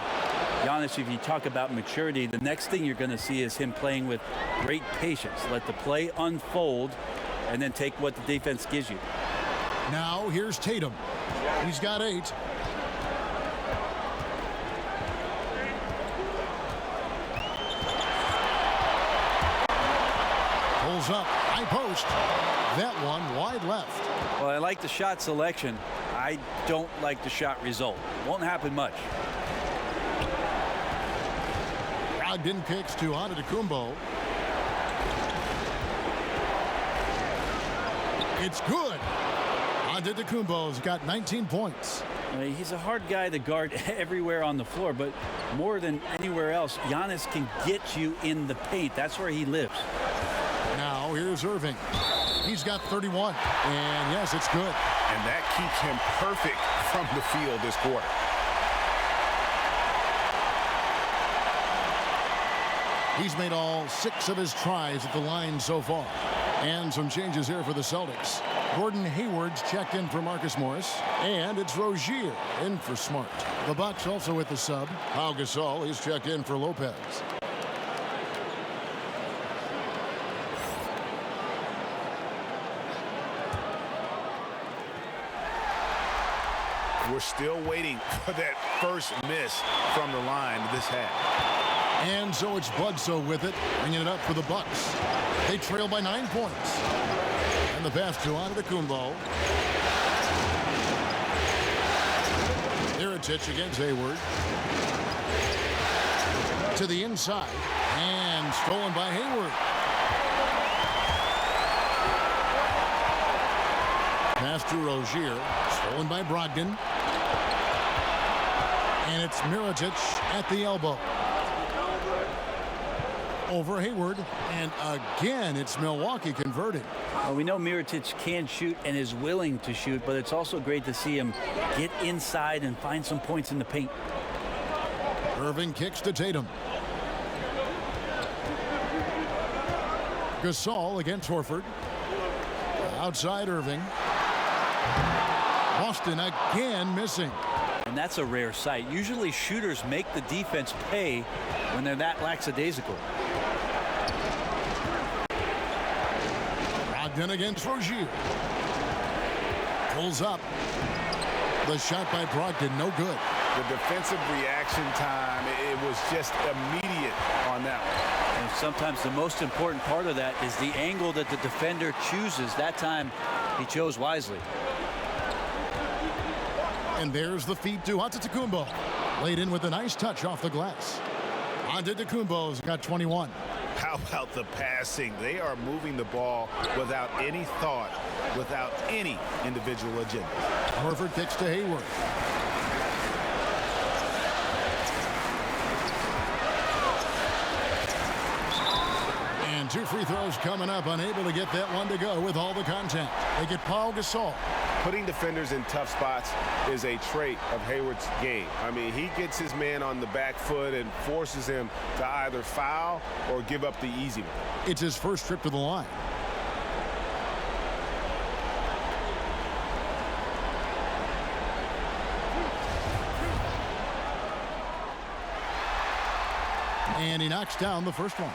Giannis, if you talk about maturity, the next thing you're going to see is him playing with great patience. Let the play unfold, and then take what the defense gives you. Now, here's Tatum. He's got 8. Pulls up, high post. That one wide left. Well, I like the shot selection. I don't like the shot result. Won't happen much. Brogdon kicks to Antetokounmpo. It's good. Antetokounmpo's got 19 points. He's a hard guy to guard everywhere on the floor, but more than anywhere else, Giannis can get you in the paint. That's where he lives. Now here's Irving. He's got 31, and yes, it's good. And that keeps him perfect from the field this quarter. He's made all 6 of his tries at the line so far. And some changes here for the Celtics. Gordon Hayward's checked in for Marcus Morris, and it's Rozier in for Smart. The Bucks also with the sub. Pau Gasol is checked in for Lopez. We're still waiting for that first miss from the line this half. And so it's Bledsoe with it, bringing it up for the Bucks. They trail by 9 points. And the pass to Antetokounmpo. Mirotic against Hayward. To the inside. And stolen by Hayward. Pass to Rozier. Stolen by Brogdon. And it's Mirotic at the elbow. Over Hayward, and again it's Milwaukee converting. Well, we know Mirotic can shoot and is willing to shoot, but it's also great to see him get inside and find some points in the paint. Irving kicks to Tatum. Gasol against Horford. Outside Irving. Boston again missing. And that's a rare sight. Usually shooters make the defense pay when they're that lackadaisical. Brogdon against Rozier. Pulls up. The shot by Brogdon, no good. The defensive reaction time, it was just immediate on that one. And sometimes the most important part of that is the angle that the defender chooses. That time he chose wisely. And there's the feed to Antetokounmpo. Laid in with a nice touch off the glass. Antetokounmpo's got 21. How about the passing? They are moving the ball without any thought, without any individual agenda. Horford kicks to Hayward. And 2 free throws coming up. Unable to get that one to go with all the contact. They get Pau Gasol. putting defenders in tough spots is a trait of Hayward's game. I mean, he gets his man on the back foot and forces him to either foul or give up the easy one. It's his first trip to the line. And he knocks down the first one.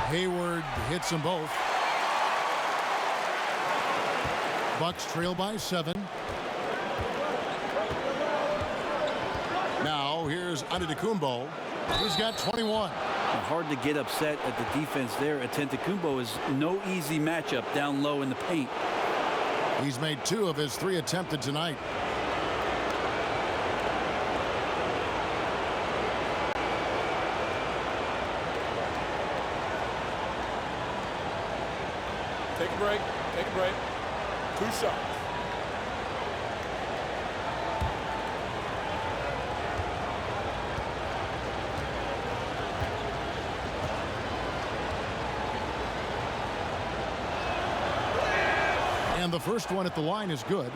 Hayward hits them both. Bucks trail by 7. Now here's Antetokounmpo. He's got 21. Hard to get upset at the defense there. Antetokounmpo is no easy matchup down low in the paint. He's made 2 of his 3 attempted tonight. Take a break. Take a break. 2 shots. And the first one at the line is good.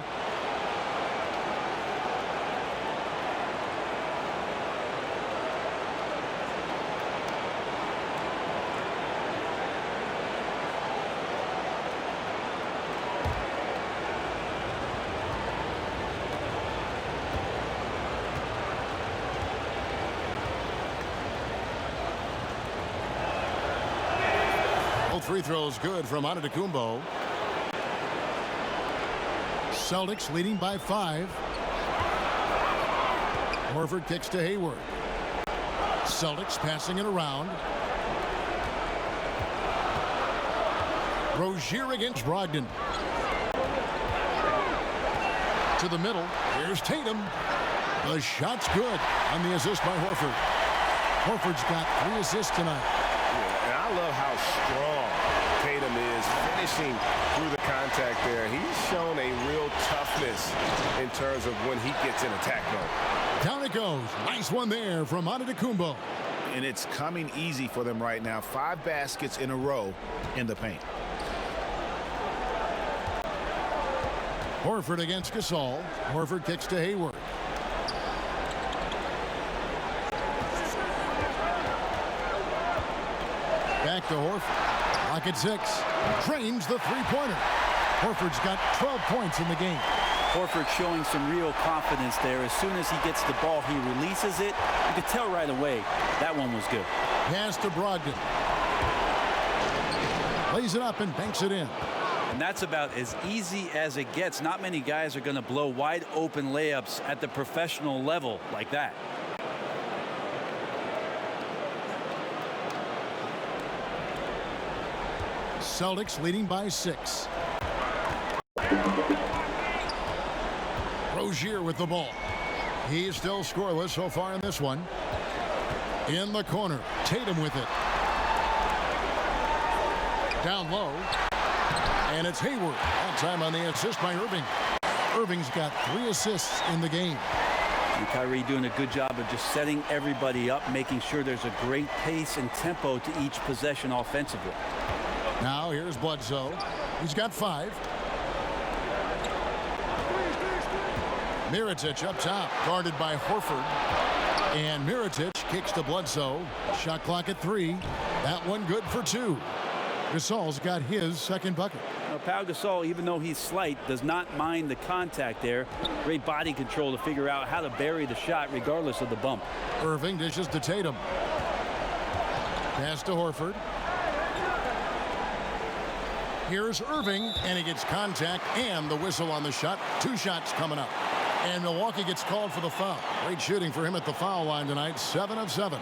Both free throws good from Antetokounmpo. Celtics leading by 5. Horford kicks to Hayward. Celtics passing it around. Rozier against Brogdon. To the middle. Here's Tatum. The shot's good on the assist by Horford. Horford's got 3 assists tonight. Yeah, and I love how strong Tatum is finishing through the contact there. He's shown a real toughness in terms of when he gets in attack mode. Down it goes. Nice one there from Antetokounmpo. And it's coming easy for them right now. 5 baskets in a row in the paint. Horford against Gasol. Horford kicks to Hayward. Back to Horford. Lock at 6. Drains the three-pointer. Horford's got 12 points in the game. Horford showing some real confidence there. As soon as he gets the ball, he releases it. You can tell right away that one was good. Pass to Brogdon. Lays it up and banks it in. And that's about as easy as it gets. Not many guys are going to blow wide open layups at the professional level like that. Celtics leading by 6. Rozier with the ball. He's still scoreless so far in this one. In the corner, Tatum with it. Down low. And it's Hayward. On time on the assist by Irving. Irving's got 3 assists in the game. And Kyrie doing a good job of just setting everybody up, making sure there's a great pace and tempo to each possession offensively. Now here's Bledsoe. He's got 5. Mirotic up top, guarded by Horford. And Mirotic kicks to Bledsoe. Shot clock at 3. That one good for 2. Gasol's got his second bucket. Now, Pau Gasol, even though he's slight, does not mind the contact there. Great body control to figure out how to bury the shot regardless of the bump. Irving dishes to Tatum. Pass to Horford. Here's Irving, and he gets contact and the whistle on the shot. 2 shots coming up. And Milwaukee gets called for the foul. Great shooting for him at the foul line tonight. 7 of 7.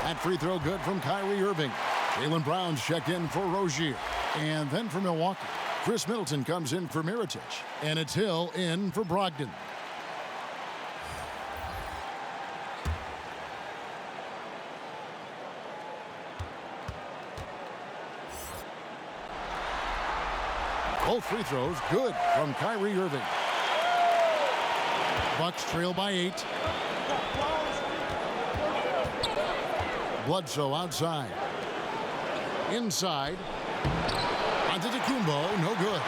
That free throw good from Kyrie Irving. Jaylen Brown's checked in for Rozier. And then for Milwaukee, Chris Middleton comes in for Mirotic. And it's Hill in for Brogdon. Both free throws good from Kyrie Irving. Bucks trail by 8. Bledsoe outside. Inside. Antetokounmpo, no good.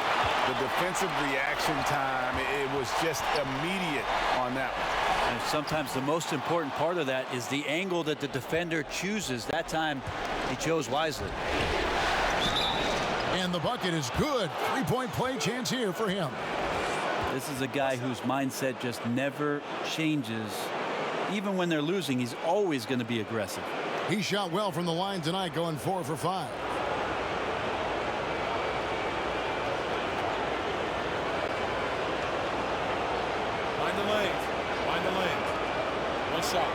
The defensive reaction time, it was just immediate on that one. And sometimes the most important part of that is the angle that the defender chooses. That time, he chose wisely. And the bucket is good. Three-point play chance here for him. This is a guy whose mindset just never changes. Even when they're losing, he's always going to be aggressive. He shot well from the line tonight, going 4 for 5. Find the lanes. Find the lanes. One shot.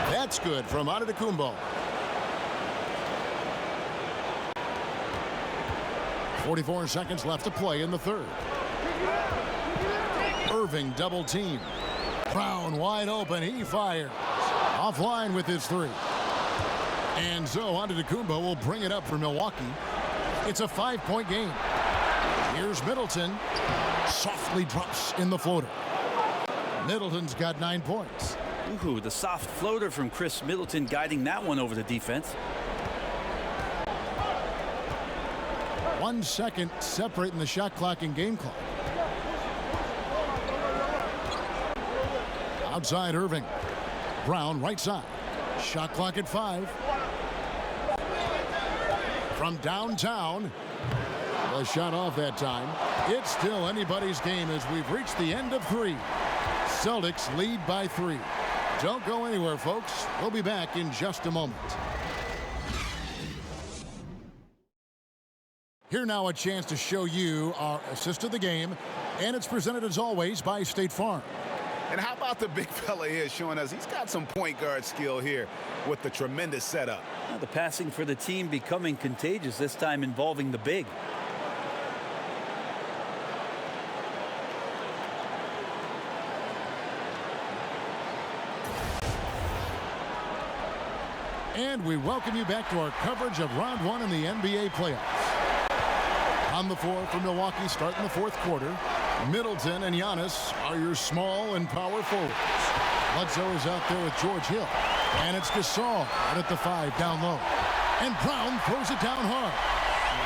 That's good from Antetokounmpo. 44 seconds left to play in the third. Irving double team. Brown wide open. He fires. Offline with his three. And so Antetokounmpo will bring it up for Milwaukee. It's a 5-point game. Here's Middleton. Softly drops in the floater. Middleton's got 9 points. Ooh, the soft floater from Chris Middleton guiding that one over the defense. 1 second separating the shot clock and game clock. Outside Irving. Brown right side. Shot clock at 5. From downtown. The shot off that time. It's still anybody's game as we've reached the end of 3. Celtics lead by 3. Don't go anywhere, folks. We'll be back in just a moment. Here now a chance to show you our assist of the game, and it's presented as always by State Farm. And how about the big fella here showing us he's got some point guard skill here with the tremendous setup. Well, the passing for the team becoming contagious, this time involving the big. And we welcome you back to our coverage of round 1 in the NBA playoffs. On the floor for Milwaukee starting the fourth quarter. Middleton and Giannis are your small and power forwards. Bledsoe is out there with George Hill. And it's Gasol out at the 5 down low. And Brown throws it down hard.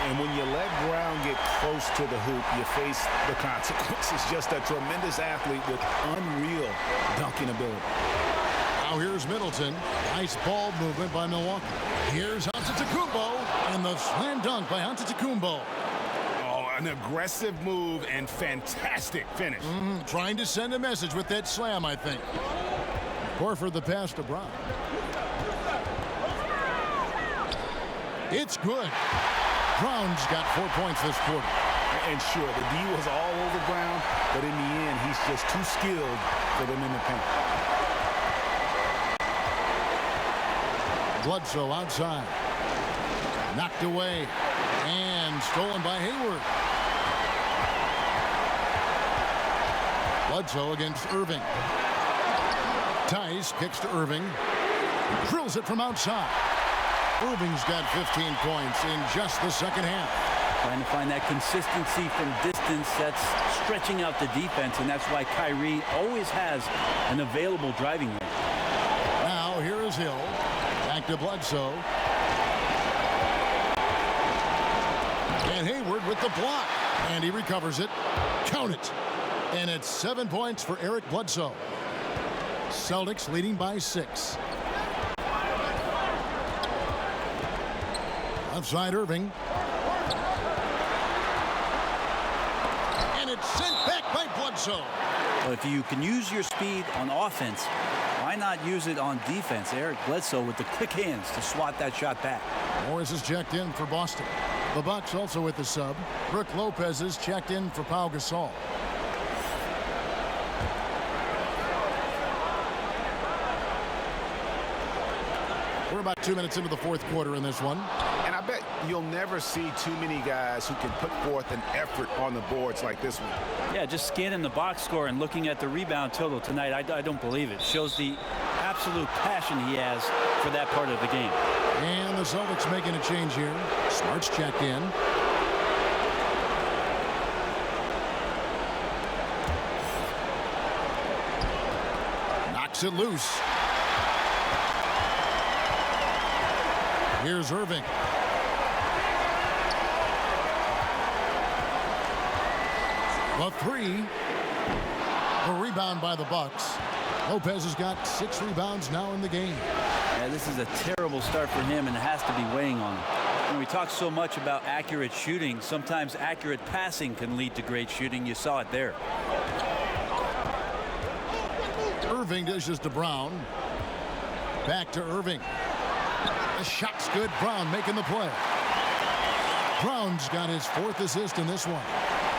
And when you let Brown get close to the hoop, you face the consequences. Just a tremendous athlete with unreal dunking ability. Now here's Middleton. Nice ball movement by Milwaukee. Here's Antetokounmpo. And the slam dunk by Antetokounmpo. Oh, an aggressive move and fantastic finish. Trying to send a message with that slam, I think. Horford the pass to Brown. It's good. Brown's got 4 points this quarter. And sure, the D was all over Brown, but in the end, he's just too skilled for them in the paint. Bledsoe outside. Knocked away. And stolen by Hayward. Bledsoe against Irving. Tice kicks to Irving. Drills it from outside. Irving's got 15 points in just the second half. Trying to find that consistency from distance that's stretching out the defense, and that's why Kyrie always has an available driving lane. Now here is Hill. Back to Bledsoe. And Hayward with the block. And he recovers it. Count it. And it's 7 points for Eric Bledsoe. Celtics leading by 6. Outside Irving. And it's sent back by Bledsoe. Well, if you can use your speed on offense, why why not use it on defense? Eric Bledsoe with the quick hands to swat that shot back. Morris is checked in for Boston. The Bucks also with the sub. Brook Lopez is checked in for Pau Gasol. We're about 2 minutes into the fourth quarter in this one. And I bet you'll never see too many guys who can put forth an effort on the boards like this one. Yeah, just scanning the box score and looking at the rebound total tonight, I don't believe it. Shows the absolute passion he has for that part of the game. And the Celtics making a change here. Smart's checked in. Knocks it loose. Here's Irving. The three. A rebound by the Bucks. Lopez has got 6 rebounds now in the game. Yeah, this is a terrible start for him, and it has to be weighing on him. When we talk so much about accurate shooting, sometimes accurate passing can lead to great shooting. You saw it there. Irving dishes to Brown. Back to Irving. The shot's good. Brown making the play. Brown's got his 4th assist in this one.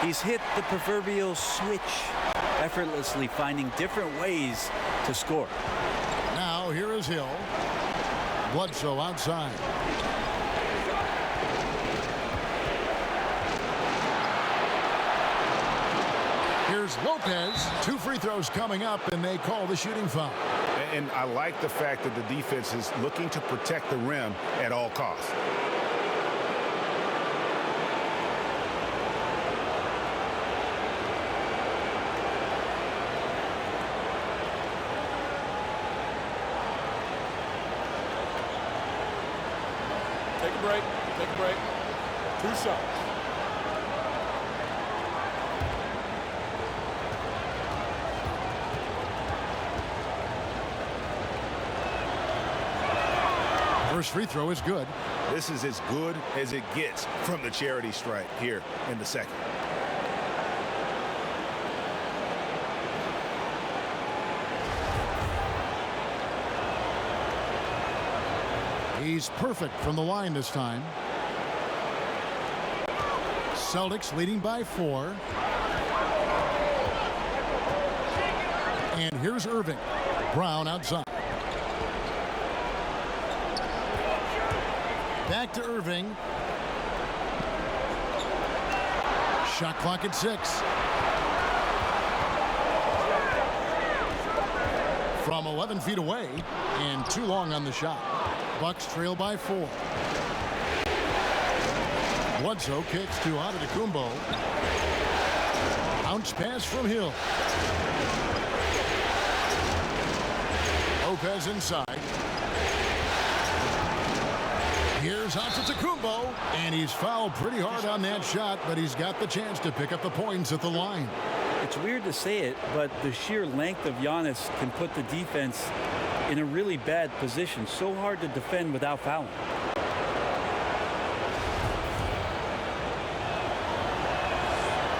He's hit the proverbial switch, effortlessly finding different ways to score. Now here is Hill. Bledsoe outside. Here's Lopez. 2 free throws coming up, and they call the shooting foul. And I like the fact that the defense is looking to protect the rim at all costs. Take a break. Take a break. 2 shots. First free throw is good. This is as good as it gets from the charity stripe here in the second. He's perfect from the line this time. Celtics leading by 4. And here's Irving. Brown outside. Back to Irving. Shot clock at 6. From 11 feet away, and too long on the shot. Bucks trail by 4. Bledsoe kicks to Antetokounmpo. Bounce pass from Hill. Lopez inside. Here's Antetokounmpo, and he's fouled pretty hard on that shot, but he's got the chance to pick up the points at the line. It's weird to say it, but the sheer length of Giannis can put the defense in a really bad position. So hard to defend without fouling.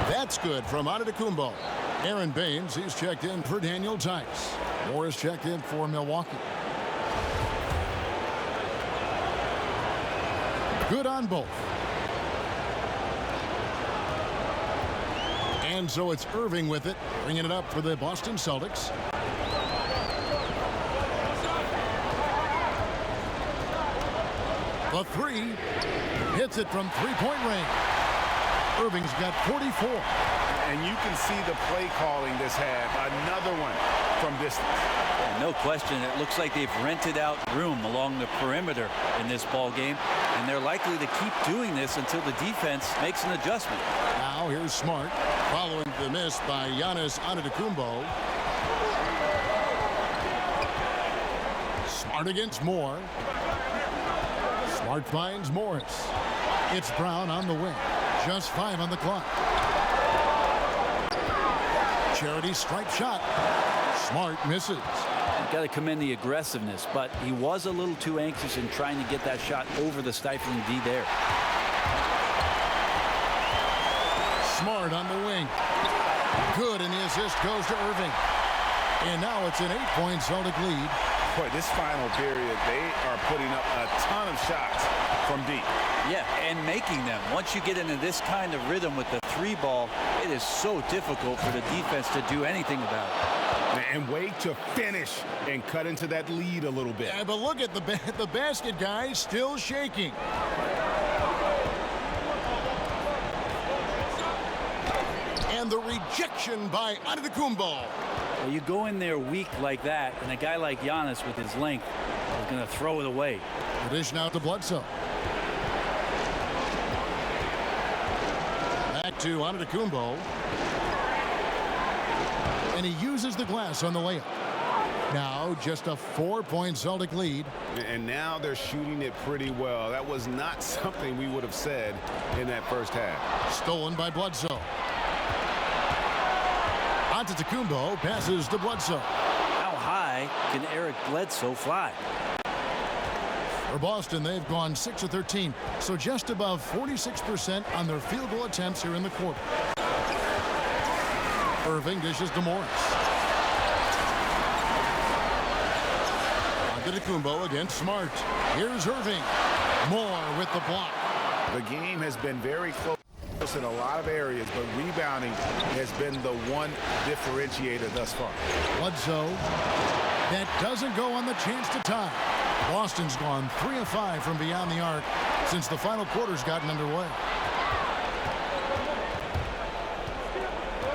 That's good from Antetokounmpo. Aaron Baines, he's checked in for Daniel Tice. Morris checked in for Milwaukee. Good on both. And so it's Irving with it, bringing it up for the Boston Celtics. The 3 hits it from 3-point range. Irving's got 44. And you can see the play calling this half. Another one from distance. Yeah, no question. It looks like they've rented out room along the perimeter in this ball game, and they're likely to keep doing this until the defense makes an adjustment. Now here's Smart following the miss by Giannis Antetokounmpo. Smart against Moore. Smart finds Morris. It's Brown on the wing. Just 5 on the clock. Charity stripe shot. Smart misses. You've got to commend the aggressiveness, but he was a little too anxious in trying to get that shot over the stifling D there. Smart on the wing. Good, and the assist goes to Irving. And now it's an 8-point Celtic lead. Boy, this final period, they are putting up a ton of shots from deep. Yeah, and making them. Once you get into this kind of rhythm with the 3-ball, it is so difficult for the defense to do anything about it. And wait to finish and cut into that lead a little bit. Yeah, but look at the basket, guys, still shaking. And the rejection by Antetokounmpo. Well, you go in there weak like that, and a guy like Giannis with his length is going to throw it away. The dish now to Bledsoe. Back to Antetokounmpo. And he uses the glass on the layup. Now just a 4-point Celtic lead. And now they're shooting it pretty well. That was not something we would have said in that first half. Stolen by Bledsoe. Antetokounmpo passes to Bledsoe. How high can Eric Bledsoe fly? For Boston, they've gone 6 of 13, so just above 46% on their field goal attempts here in the quarter. Irving dishes to Morris. Antetokounmpo against Smart. Here's Irving. Moore with the block. The game has been very close in a lot of areas, but rebounding has been the one differentiator thus far. Bledsoe. That doesn't go on the chance to tie. Boston's gone 3 of 5 from beyond the arc since the final quarter's gotten underway.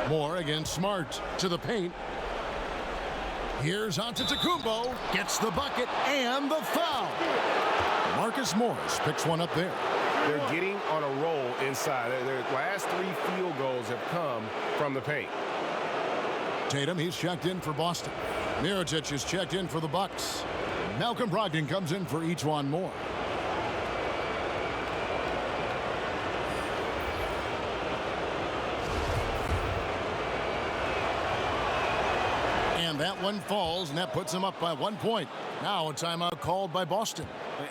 Moore against Smart to the paint. Here's Antetokounmpo, gets the bucket and the foul. Marcus Morris picks one up there. They're getting on a roll inside. Their last 3 field goals have come from the paint. Tatum, he's checked in for Boston. Mirotic is checked in for the Bucks. Malcolm Brogdon comes in for E'Twaun Moore. And that one falls, and that puts him up by 1 point. Now a timeout called by Boston.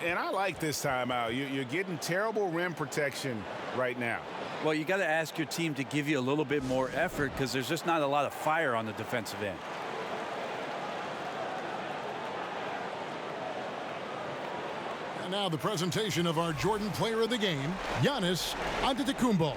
And I like this timeout. You're getting terrible rim protection right now. Well, you got to ask your team to give you a little bit more effort because there's just not a lot of fire on the defensive end. And now the presentation of our Jordan Player of the Game, Giannis Antetokounmpo.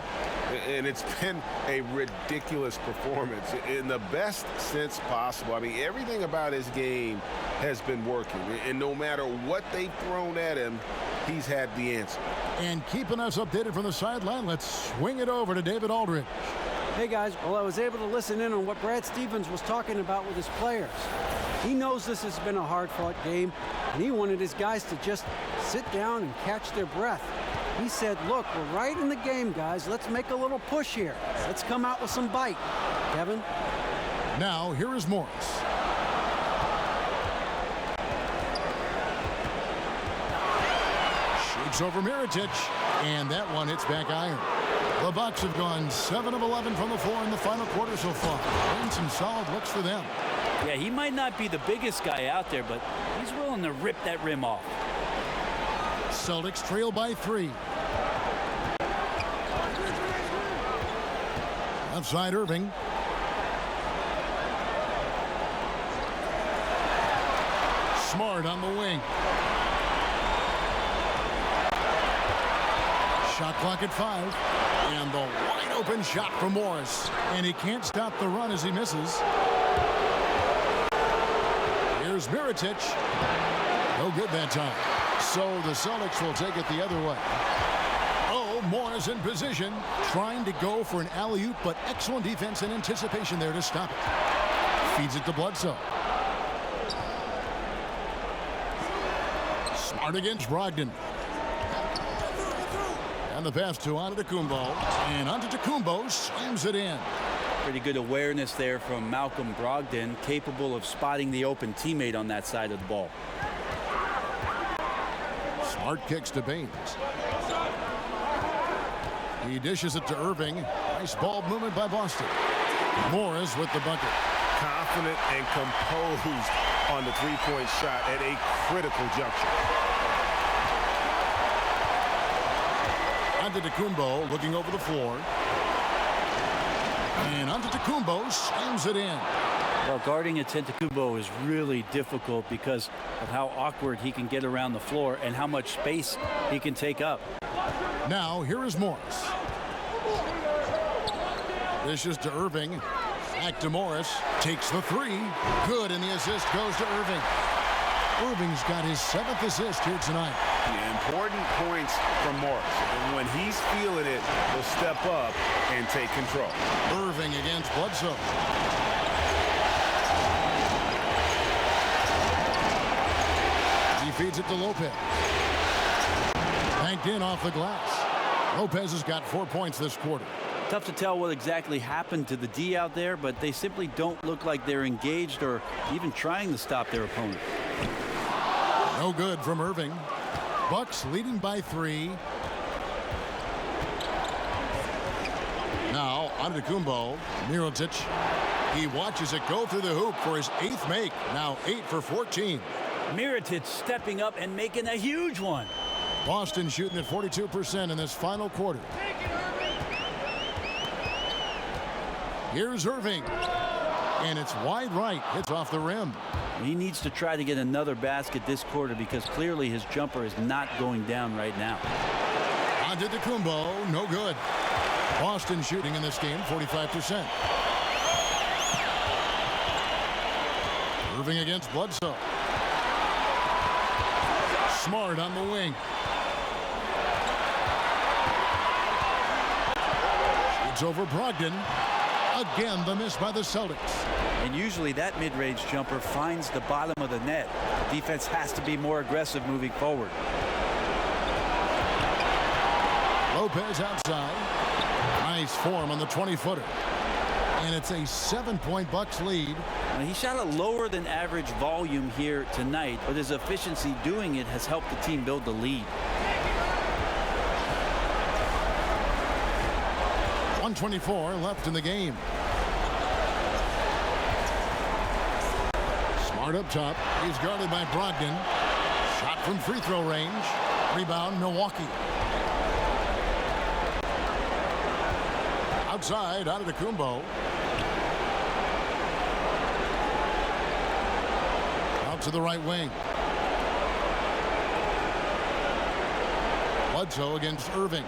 And it's been a ridiculous performance in the best sense possible. I mean, everything about his game has been working. And no matter what they've thrown at him, he's had the answer. And keeping us updated from the sideline, let's swing it over to David Aldridge. Hey, guys. Well, I was able to listen in on what Brad Stevens was talking about with his players. He knows this has been a hard-fought game, and he wanted his guys to just sit down and catch their breath. He said, look, we're right in the game, guys. Let's make a little push here. Let's come out with some bite. Kevin? Now, here is Morris. Shoots over Mirotic, and that one hits back iron. The Bucks have gone 7 of 11 from the floor in the final quarter so far. And some solid looks for them. Yeah, he might not be the biggest guy out there, but he's willing to rip that rim off. Celtics trail by 3. Outside Irving. Smart on the wing. Shot clock at 5. And the wide open shot from Morris. And he can't stop the run as he misses. Here's Mirotic. No good that time. So the Celtics will take it the other way. Oh, Morris in position, trying to go for an alley-oop, but excellent defense and anticipation there to stop it. Feeds it to Bledsoe. Smart against Brogdon. And the pass to Antetokounmpo. And Antetokounmpo slams it in. Pretty good awareness there from Malcolm Brogdon, capable of spotting the open teammate on that side of the ball. Smart kicks to Baines. He dishes it to Irving. Nice ball movement by Boston. Morris with the bucket. Confident and composed on the three-point shot at a critical juncture. Antetokounmpo looking over the floor. And Antetokounmpo slams it in. Well, guarding Antetokounmpo is really difficult because of how awkward he can get around the floor and how much space he can take up. Now, here is Morris. This is to Irving. Back to Morris. Takes the three. Good, and the assist goes to Irving. Irving's got his 7th assist here tonight. Important points from Morris. And when he's feeling it, he'll step up and take control. Irving against Bledsoe. He feeds it to Lopez. Banked in off the glass. Lopez has got 4 points this quarter. Tough to tell what exactly happened to the D out there, but they simply don't look like they're engaged or even trying to stop their opponent. No good from Irving. Bucks leading by 3. Now, Antetokounmpo. Mirotic. He watches it go through the hoop for his 8th make. Now 8 for 14. Mirotic stepping up and making a huge one. Boston shooting at 42% in this final quarter. Here's Irving. And it's wide right. It's off the rim. He needs to try to get another basket this quarter because clearly his jumper is not going down right now. Antetokounmpo, no good. Boston shooting in this game 45%. Irving against Bledsoe. Smart on the wing. It's over Brogdon. Again, the miss by the Celtics. And usually that mid-range jumper finds the bottom of the net. The defense has to be more aggressive moving forward. Lopez outside. Nice form on the 20-footer. And it's a 7-point Bucks lead. Now, he shot a lower than average volume here tonight, but his efficiency doing it has helped the team build the lead. 1:24 left in the game. Smart up top. He's guarded by Brogdon. Shot from free throw range. Rebound, Milwaukee. Outside, Antetokounmpo. Out to the right wing. Bledsoe against Irving.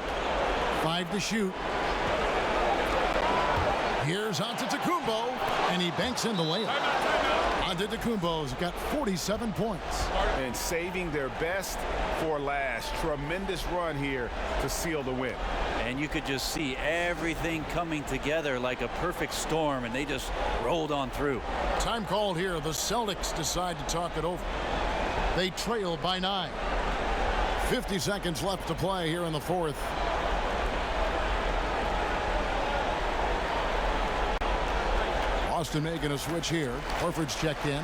5 to shoot. Here's Antetokounmpo, and he banks in the layup. Antetokounmpo's got 47 points. And saving their best for last. Tremendous run here to seal the win. And you could just see everything coming together like a perfect storm, and they just rolled on through. Time called here. The Celtics decide to talk it over. They trail by 9. 50 seconds left to play here in the fourth. Boston making a switch here. Horford's checked in.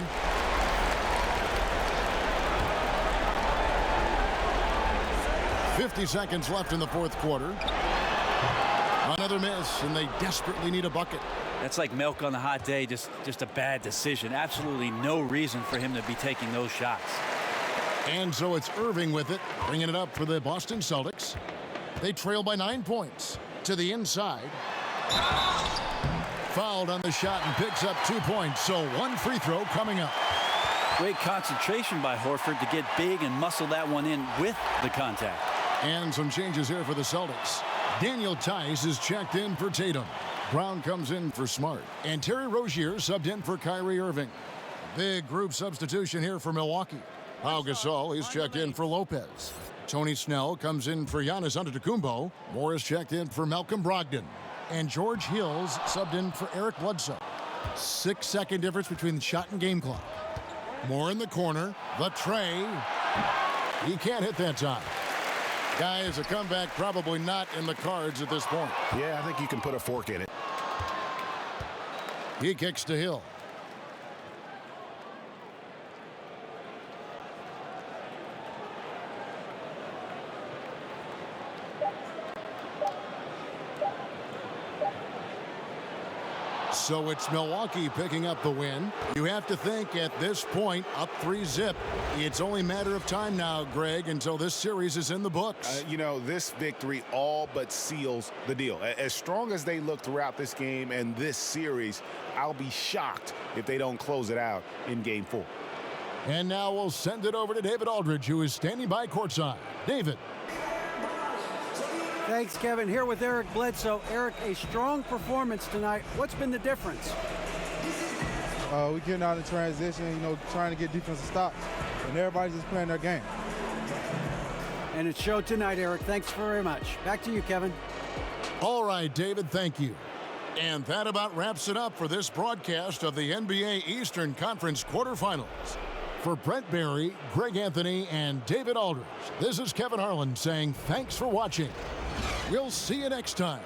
.50 seconds left in the fourth quarter. Another miss, and they desperately need a bucket. That's like milk on a hot day, just a bad decision. Absolutely no reason for him to be taking those shots. And so it's Irving with it, bringing it up for the Boston Celtics. They trail by 9 points. To the inside. Fouled on the shot and picks up 2 points. So 1 free throw coming up. Great concentration by Horford to get big and muscle that one in with the contact. And some changes here for the Celtics. Daniel Tice is checked in for Tatum. Brown comes in for Smart. And Terry Rozier subbed in for Kyrie Irving. Big group substitution here for Milwaukee. Pau Gasol is checked in for Lopez. Tony Snell comes in for Giannis Antetokounmpo. Morris checked in for Malcolm Brogdon. And George Hills subbed in for Eric Bledsoe. 6-second difference between the shot and game clock. Moore in the corner. The tray. He can't hit that time. Guys, a comeback probably not in the cards at this point. Yeah, I think you can put a fork in it. He kicks to Hill. So it's Milwaukee picking up the win. You have to think at this point, up 3-zip. It's only a matter of time now, Greg, until this series is in the books. You know, this victory all but seals the deal. As strong as they look throughout this game and this series, I'll be shocked if they don't close it out in Game 4. And now we'll send it over to David Aldridge, who is standing by courtside. David. Thanks, Kevin. Here with Eric Bledsoe. Eric, a strong performance tonight. What's been the difference? We getting out in transition, you know, trying to get defensive stops, and everybody's just playing their game. And it showed tonight, Eric. Thanks very much. Back to you, Kevin. All right, David, thank you. And that about wraps it up for this broadcast of the NBA Eastern Conference quarterfinals. For Brent Barry, Greg Anthony, and David Aldridge, this is Kevin Harlan saying thanks for watching. We'll see you next time